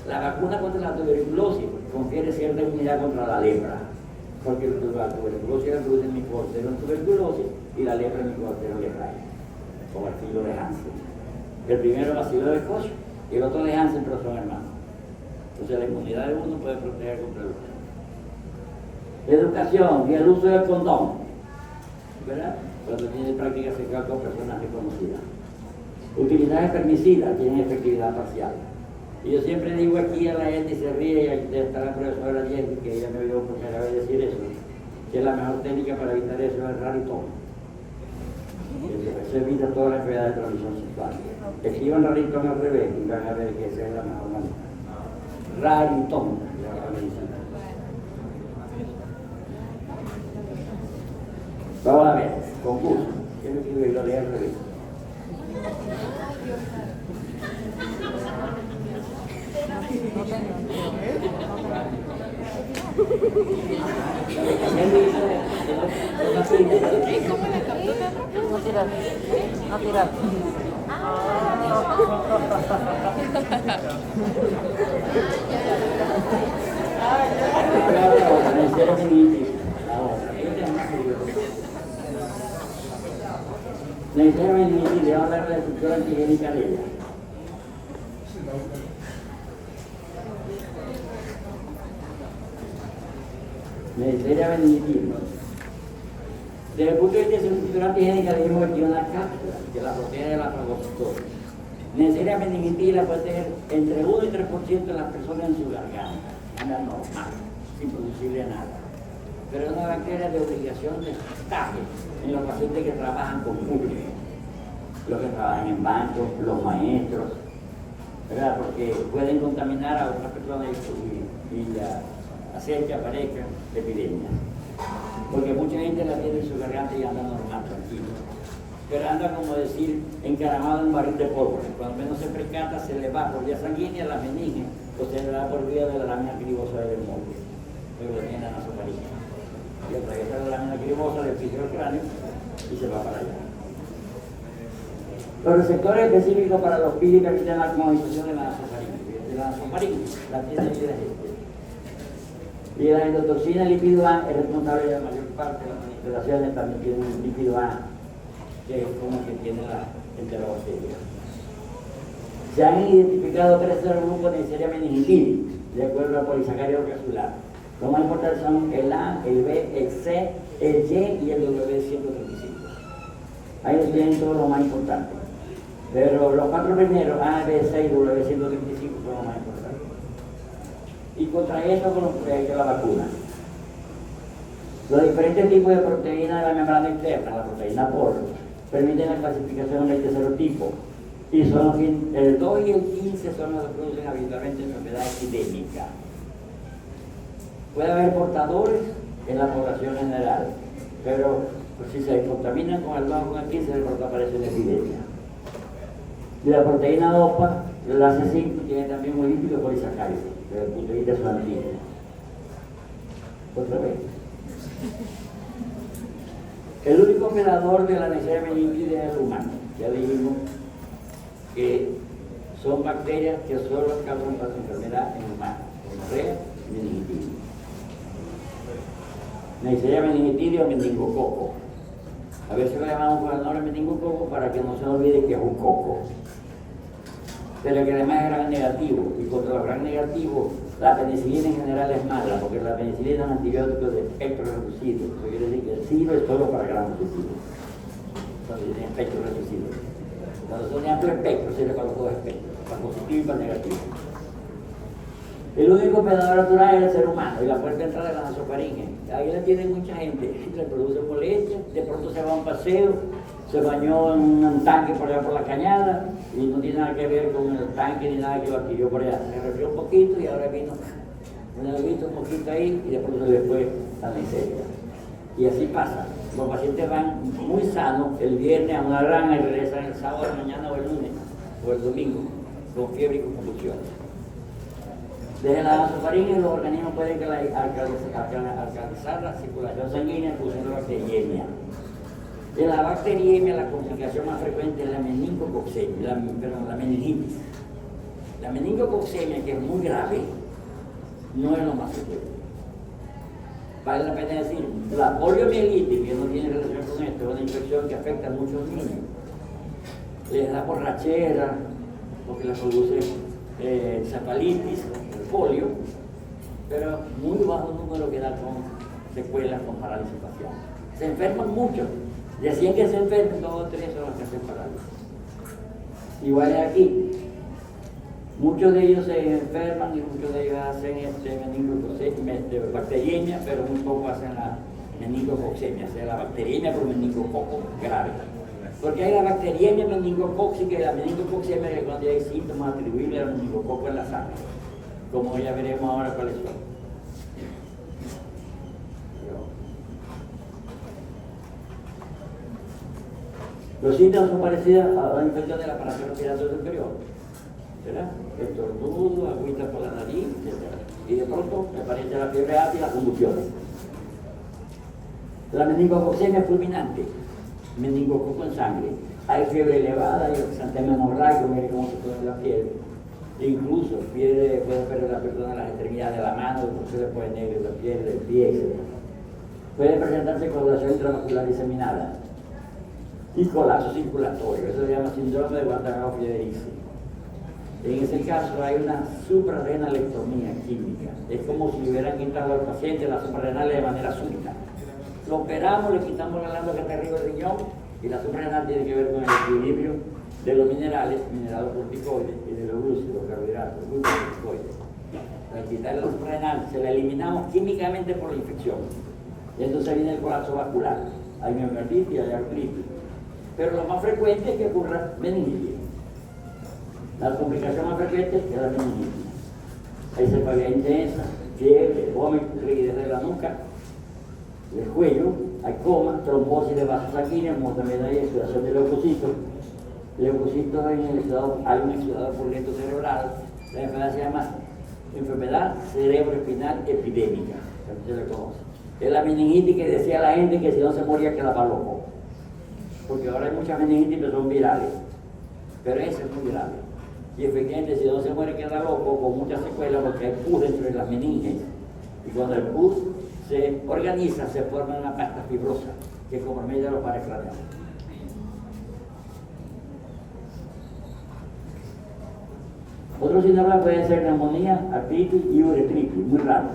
La vacuna contra la tuberculosis confiere cierta inmunidad contra la lepra, porque la tuberculosis la produce el Mycobacterium tuberculosis y la lepra el Mycobacterium leprae, como el filo de Hansen. El primero bacilo de Koch y el otro de Hansen, pero son hermanos. Entonces la inmunidad de uno puede proteger contra el otro. Educación y el uso del condón, ¿verdad? Cuando tiene práctica sexual con personas reconocidas. Utilizar espermicidas tienen efectividad parcial. Y yo siempre digo aquí a la gente y se ríe, y ahí está la profesora Jenny, que ella me oyó por primera vez decir eso, que la mejor técnica para evitar eso es el raritón. Eso evita toda la enfermedad de transmisión sexual. Escriban raritón al revés y van a ver que esa es la mejor manera. Raritón, la medicina. Vamos a ver, concurso. ¿Qué me quiero ir a leer al revés? No tirar. No tirar. La Neisseria meningitidis, le vamos a dar la estructura antigénica de ella. Neisseria meningitidis. Desde el punto de vista de su estructura antigénica, dijimos que tiene una cápsula que la protege de la fagocitosis. Neisseria meningitidis la puede tener entre 1 y 3% de las personas en su garganta, una normal, sin producirle nada. Pero es una bacteria de obligación de testaje en los pacientes que trabajan con público, los que trabajan en bancos, los maestros, ¿verdad? Porque pueden contaminar a otras personas y hacer que aparezcan epidemias. Porque mucha gente la tiene en su garganta y anda normal, tranquilo. Pero anda, como decir, encaramado en un barril de pólvora. Cuando menos se percata, se le va por vía sanguínea la meninge, o se le da por vía de la lámina cribosa del móvil, luego le viene la nasofaringe. Y atraviesa la lámina cribosa del piso del cráneo y se va para allá. Los receptores específicos para los pili permiten la movilización de la nasofaringe, la tiene ahí de gente. Y la endotoxina lípido A es responsable de la mayor parte de las manifestaciones, también tiene un lípido A, que es como que tiene la enterobacteria. Se han identificado 3 grupos de Neisseria meningitidis, de acuerdo al polisacárido capsular. Los más importantes son el A, el B, el C, el Y y el W135. Ahí los tienen todos los más importantes. Pero los 4 primeros, A, B, C y W135, son los más importantes. Y contra eso protege la vacuna. Los diferentes tipos de proteínas de la membrana interna, la proteína POR, permiten la clasificación del tercer tipo. Y son el 2 y el 15 son los que producen habitualmente enfermedad epidémica. Puede haber portadores en la población general, pero Pues si se contaminan con el bajo aquí, se aparece una epidemia. Y la proteína OPA, la C5, tiene también un lípido polisacárido, desde el punto de vista de su antígeno. Otra vez. El único operador de la Neisseria meningitidis es el humano. Ya dijimos que son bacterias que solo causan la enfermedad en humanos, gonorrea y meningitis. Neisseria meningitidis o meningococo. A veces lo llamamos con el nombre meningococo para que no se olvide que es un coco. Pero que además es gran negativo, y contra los gran negativos, la penicilina en general es mala, porque la penicilina es un antibiótico de espectro reducido. Eso quiere decir que sirve solo para granos positivos. Entonces tiene espectro reducido. Cuando son de amplio espectro, sirve para los dos espectros, para positivo y para negativo. El único operador natural es el ser humano, y la puerta de entrada es la nasofaringe. Ahí la tiene mucha gente, le produce molestias, de pronto se va a un paseo, se bañó en un tanque por allá por la cañada, y no tiene nada que ver con el tanque ni nada que lo adquirió por allá. Se resfrió un poquito y ahora vino un agüito, un poquito ahí, y de pronto se le fue la Neisseria. Y así pasa. Los pacientes van muy sanos el viernes a una granja y regresan el sábado de la mañana o el lunes o el domingo con fiebre y con convulsiones. Desde la nasofaringe los organismos pueden alcalizar la circulación sanguínea produciendo bacteriemia. De la bacteriemia la complicación más frecuente es la meningococcemia, la meningitis. La meningococcemia, que es muy grave, no es lo más frecuente. Vale la pena decir, la poliomielitis, que no tiene relación con esto, es una infección que afecta a muchos niños. Les da borrachera, porque les produce encefalitis, polio, pero muy bajo número que da con secuelas, con parálisis facial. Se enferman mucho. De 100 que se enferman, 2 o 3 son los que hacen parálisis. Igual es aquí. Muchos de ellos se enferman y muchos de ellos hacen bacteriemia, pero muy poco hacen la meningococcemia, o sea, la bacteriemia por meningococo grave. Porque hay la bacteriemia meningocóxica y la meningococcemia, que cuando hay síntomas atribuibles al meningococo en la sangre, como ya veremos ahora cuáles son. Los síntomas son parecidos a la infección del aparato respiratorio superior, ¿verdad? Estornudo, agüita por la nariz, etc. Y de pronto aparece la fiebre alta y las convulsiones. La meningococcemia es fulminante, meningococo en sangre. Hay fiebre elevada, hay exantema hemorrágico, mire cómo se pone la fiebre. E incluso puede perder la persona las extremidades de la mano, se le puede negro la piel, del pie, etc. Puede presentarse coagulación intravascular diseminada y colapso circulatorio. Eso se llama síndrome de Guantánamo-Fiederici. En ese caso hay una suprarrenalectomía química. Es como si le hubieran quitado al paciente las suprarrenales de manera súbita. Lo operamos, le quitamos la glándula que está arriba del riñón, y la suprarrenal tiene que ver con el equilibrio de los minerales corticoides, y de los glúcidos, carbohidratos, glucocorticoides. Al quitarle la suprarrenal, se la eliminamos químicamente por la infección. Y entonces viene el colapso vascular. Hay miocarditis y hay artritis. Pero lo más frecuente es que ocurra meningitis. La complicación más frecuente es la meningitis. Hay cefalea intensa, fiebre, vómito, rigidez de la nuca, del cuello, hay coma, trombosis de vasos sanguíneos, como también hay exudación de leucocitos. Leucocitos hay un exudado purulento cerebral. La enfermedad se llama enfermedad cerebroespinal epidémica, que se le conoce. Es la meningitis que decía la gente que si no se moría quedaba loco. Porque ahora hay muchas meningitis que son virales, pero esa es muy grave. Y efectivamente, si no se muere queda loco, con muchas secuelas, porque hay pus dentro de las meninges. Y cuando el pus se organiza, se forma una pasta fibrosa que compromete los pares craneales. Otros síntomas pueden ser neumonía, artritis y uretritis, muy raros.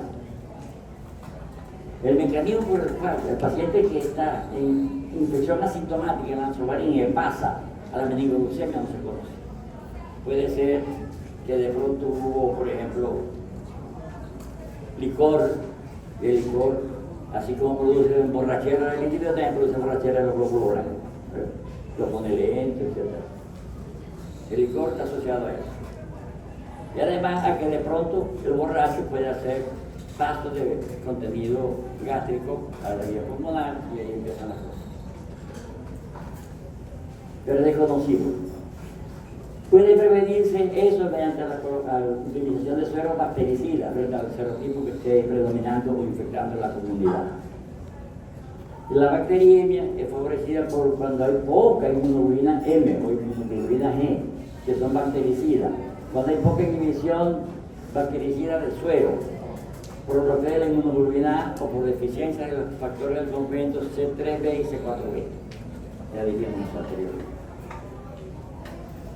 El mecanismo por el cual el paciente que está en infección asintomática en la nasofaringe pasa a la meningococcemia no se conoce. Puede ser que de pronto hubo, por ejemplo, licor, y el licor, así como produce borrachera del líquido, también produce borrachera de los glóbulos blancos, lo pone lento, etc. El licor está asociado a eso. Y además a que de pronto el borracho puede hacer pasos de contenido gástrico a la vía pulmonar, y ahí empiezan las cosas. pero es desconocido. Puede prevenirse eso mediante la utilización de sueros bactericidas frente al serotipo que esté predominando o infectando la comunidad. La bacteriemia es favorecida por cuando hay poca inmunoglobulina M o inmunoglobulina G, que son bactericidas. Cuando hay poca inhibición bactericida del suero, por bloqueo de la inmunoglobulina A o por deficiencia de los factores del complemento C3b y C4b. Ya dijimos eso anteriormente.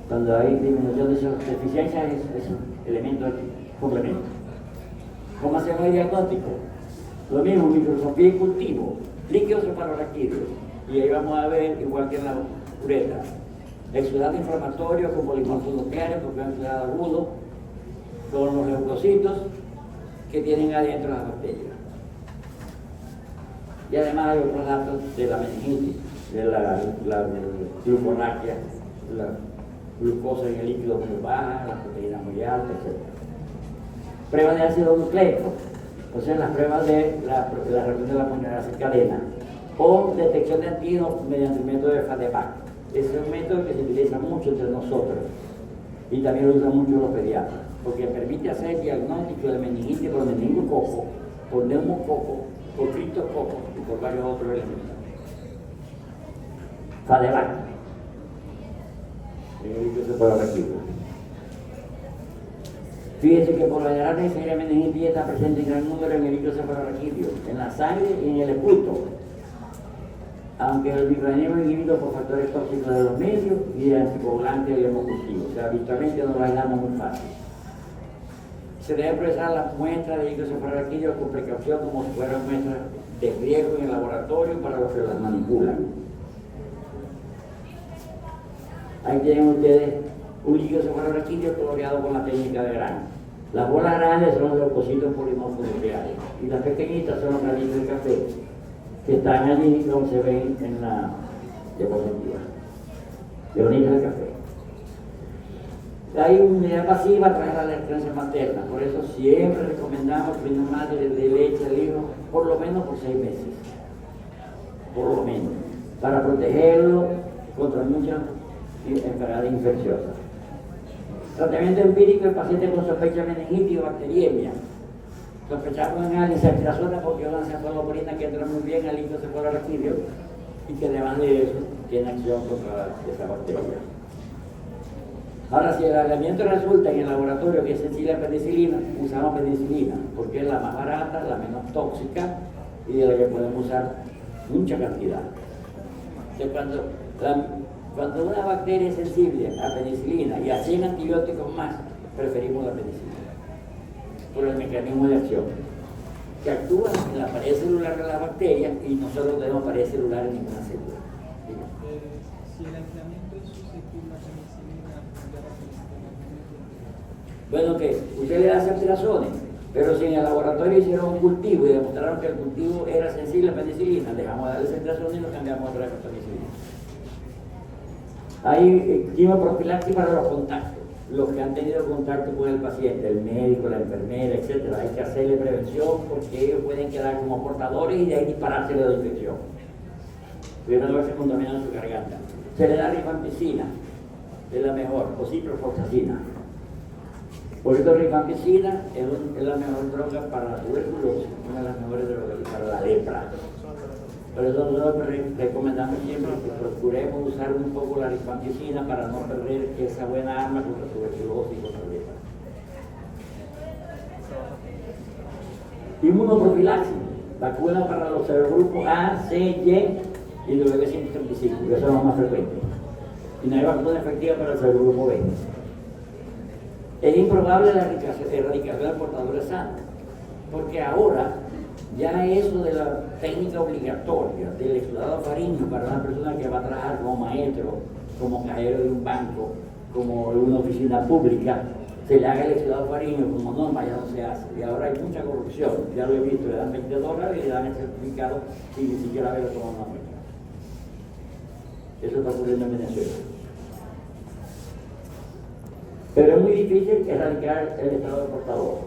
Cuando hay disminución de esas deficiencias, es un elemento del complemento. ¿Cómo hacemos el diagnóstico? Lo mismo, microscopía y cultivo, líquidos cefalorraquídeos. Y ahí vamos a ver, igual que en la uretra, exudado inflamatorio con polimorfos nucleares, porque es un exudado agudo, con los leucocitos que tienen adentro las bacterias. Y además hay otros datos de la meningitis, de la gluconaquia, la glucosa en el líquido muy baja, las proteínas muy altas, etc. Pruebas de ácido nucleico, o sea, las pruebas de la reacción de la monomerasa en cadena, o detección de antígenos mediante el método de FADEPAC. Ese es un método que se utiliza mucho entre nosotros y también lo usan mucho los pediatras, porque permite hacer diagnóstico de meningitis por meningococo, por neumococo, por criptococo y por varios otros elementos. FADEPAC. Se puede repetir. Fíjense que por lo general la neisseria meningitis está presente en gran número en el líquido cefalorraquídeo, en la sangre y en el esputo, aunque el microorganismo es inhibido por factores tóxicos de los medios y de anticoagulantes del hemocultivo, o sea, habitualmente no lo hallamos muy fácil. Se debe procesar las muestras de líquido cefalorraquídeo con precaución como si fueran muestras de riesgo en el laboratorio para los que las manipulan. Ahí tienen ustedes un líquido cefalorraquídeo coloreado con la técnica de Gram. Las bolas grandes son los leucocitos polimorfos nucleares y las pequeñitas son los granitos de café que están allí como se ven en la diapositiva. Granitos de café. Hay inmunidad pasiva a través de la lactancia materna, por eso siempre recomendamos que una madre de leche al hijo por lo menos por 6 meses. Por lo menos. Para protegerlo contra muchas enfermedades infecciosas. Tratamiento empírico del paciente con sospecha de meningitis o bacteriemia. Sospechamos en alguien ceftriaxona porque es una cefalosporina que entra muy bien al líquido cefalorraquídeo y que además de eso tiene acción contra esa bacteria. Ahora, si el aislamiento resulta en el laboratorio que es sensible a penicilina, usamos penicilina porque es la más barata, la menos tóxica y de la que podemos usar mucha cantidad. Entonces, cuando una bacteria es sensible a penicilina y a 100 antibióticos más, preferimos la penicilina por el mecanismo de acción que actúa en la pared celular de la bacteria y nosotros tenemos pared celular en ninguna célula. Si el aislamiento es susceptible a penicilina, bueno, que usted le da ceftriaxones, pero si en el laboratorio hicieron un cultivo y demostraron que el cultivo era sensible a penicilina, dejamos de darle ceftriaxones y lo cambiamos otra vez por penicilina. Hay quimioprofilaxis para los contactos, los que han tenido contacto con el paciente, el médico, la enfermera, etc. Hay que hacerle prevención porque ellos pueden quedar como portadores y de ahí dispararse la infección. Pero no se contaminan su garganta. Se le da rifampicina, es la mejor, o ciprofloxacina. Por eso rifampicina es la mejor droga para la tuberculosis, una de las mejores drogas para la lepra. Por eso nosotros recomendamos siempre que procuremos usar un poco la rifampicina para no perder esa buena arma contra tuberculosis y contra lepra. Inmunoprofilaxis, vacuna para los serogrupos A, C, Y y W135, que son los más frecuentes. Y no hay vacuna efectiva para el serogrupo B. Es improbable la erradicación del portador sano, porque ahora ya eso de la técnica obligatoria del exudado faríngeo para una persona que va a trabajar como maestro, como cajero de un banco, como en una oficina pública, se le haga el exudado faríngeo como norma, ya no se hace. Y ahora hay mucha corrupción, ya lo he visto, le dan $20 y le dan el certificado sin ni siquiera haberlo tomado una muestra. Eso está ocurriendo en Venezuela. Pero es muy difícil erradicar el estado de portador.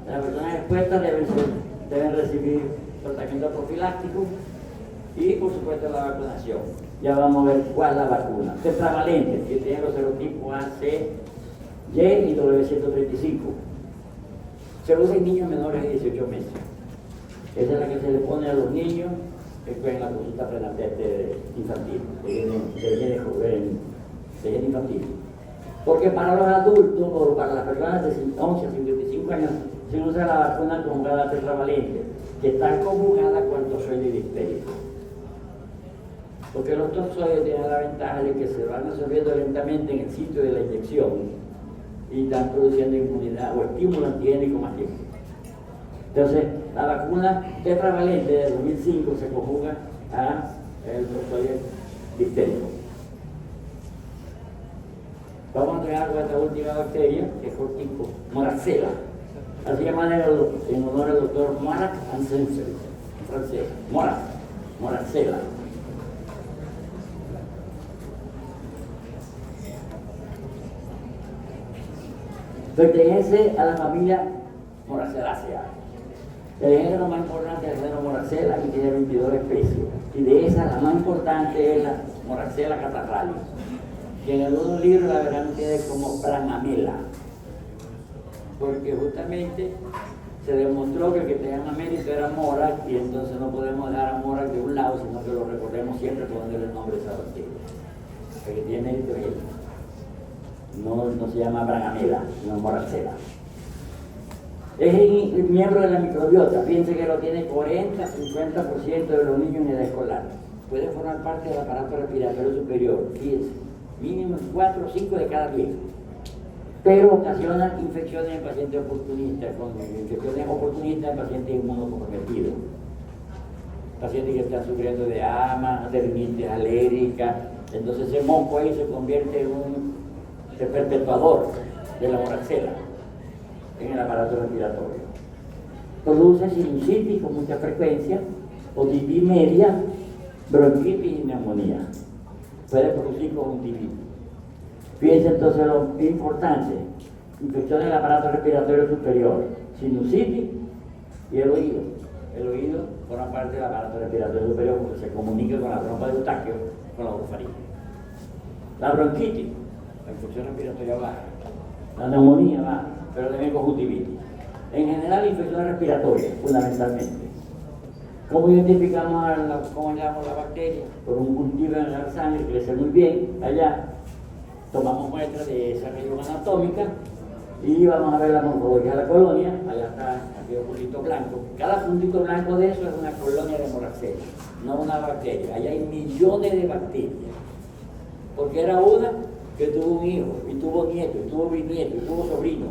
Las personas expuestas deben recibir tratamiento profiláctico y, por supuesto, la vacunación. ya vamos a ver cuál es la vacuna. Tetravalente, que tiene los serotipos A, C, Y y W135. Se usa en niños menores de 18 meses. Esa es la que se le pone a los niños en la consulta prenatal infantil, de higiene infantil. Porque para los adultos o para las personas de 11 a 55 años se usa la vacuna conjugada tetravalente, que está conjugada con el tozoide difterico. Porque los tozoides tienen la ventaja de que se van absorbiendo lentamente en el sitio de la inyección y están produciendo inmunidad o estímulo antigénico más tiempo. Entonces, la vacuna tetravalente de 2005 se conjuga a el tozoide difterico. Vamos a entregar con esta última bacteria, que es cortico, Moraxella. Así llaman en honor al doctor Morax Ansensen, francés. Moraxella. Pertenece a la familia Moraxellaceae. El género más importante es el género Moraxella, que tiene 22 especies. Y de esas, la más importante es la Moraxella catarrhalis, que en algunos libros la verán ustedes como Branamela, porque justamente se demostró que el que tenía más mérito era Morax, y entonces no podemos dejar a Morax de un lado, sino que lo recordemos siempre poniéndole el nombre de esa bacteria. El que tiene mérito es él. No se llama Branamela, sino Moraxella. Es el miembro de la microbiota. Piense que lo tiene 40-50% de los niños en edad escolar. Puede formar parte del aparato respiratorio superior, fíjense, mínimo 4 o 5 de cada 10. Pero ocasiona infecciones en pacientes oportunistas, con infecciones oportunistas en pacientes inmunocomprometidos. Pacientes que están sufriendo de asma, de rinitis alérgica. Entonces ese moco ahí se convierte en un perpetuador de la Moraxella en el aparato respiratorio. Produce sinusitis con mucha frecuencia, otitis media, bronquitis y neumonía. Puede producir conjuntivitis. Fíjense entonces lo importante: infección del aparato respiratorio superior, sinusitis y el oído. El oído forma parte del aparato respiratorio superior porque se comunica con la trompa de Eustaquio, con la orofaringe. La bronquitis, la infección respiratoria baja. La neumonía baja, pero también conjuntivitis. En general, infecciones respiratorias, fundamentalmente. ¿Cómo identificamos cómo llamamos la bacteria? Por un cultivo en la sangre, crece muy bien allá. Tomamos muestras de esa región anatómica y vamos a ver la morfología de la colonia. Allá está aquel puntito blanco. Cada puntito blanco de eso es una colonia de Moraxella, no una bacteria. Allá hay millones de bacterias. Porque era una que tuvo un hijo, y tuvo nieto, y tuvo bisnieto, y tuvo sobrino.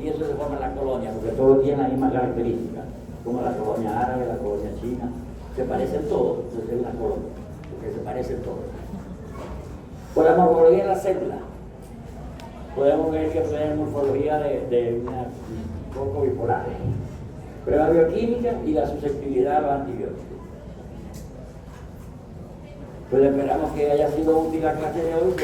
Y eso se forma en la colonia, porque todos tienen las mismas características, como la colonia árabe, la colonia china. Se parecen todos, entonces es una colonia, porque se parecen todos. Por la morfología de la célula, podemos ver que tiene morfología de una poco bipolar. Prueba bioquímica y la susceptibilidad a los antibióticos. Pues esperamos que haya sido útil la clase de hoy.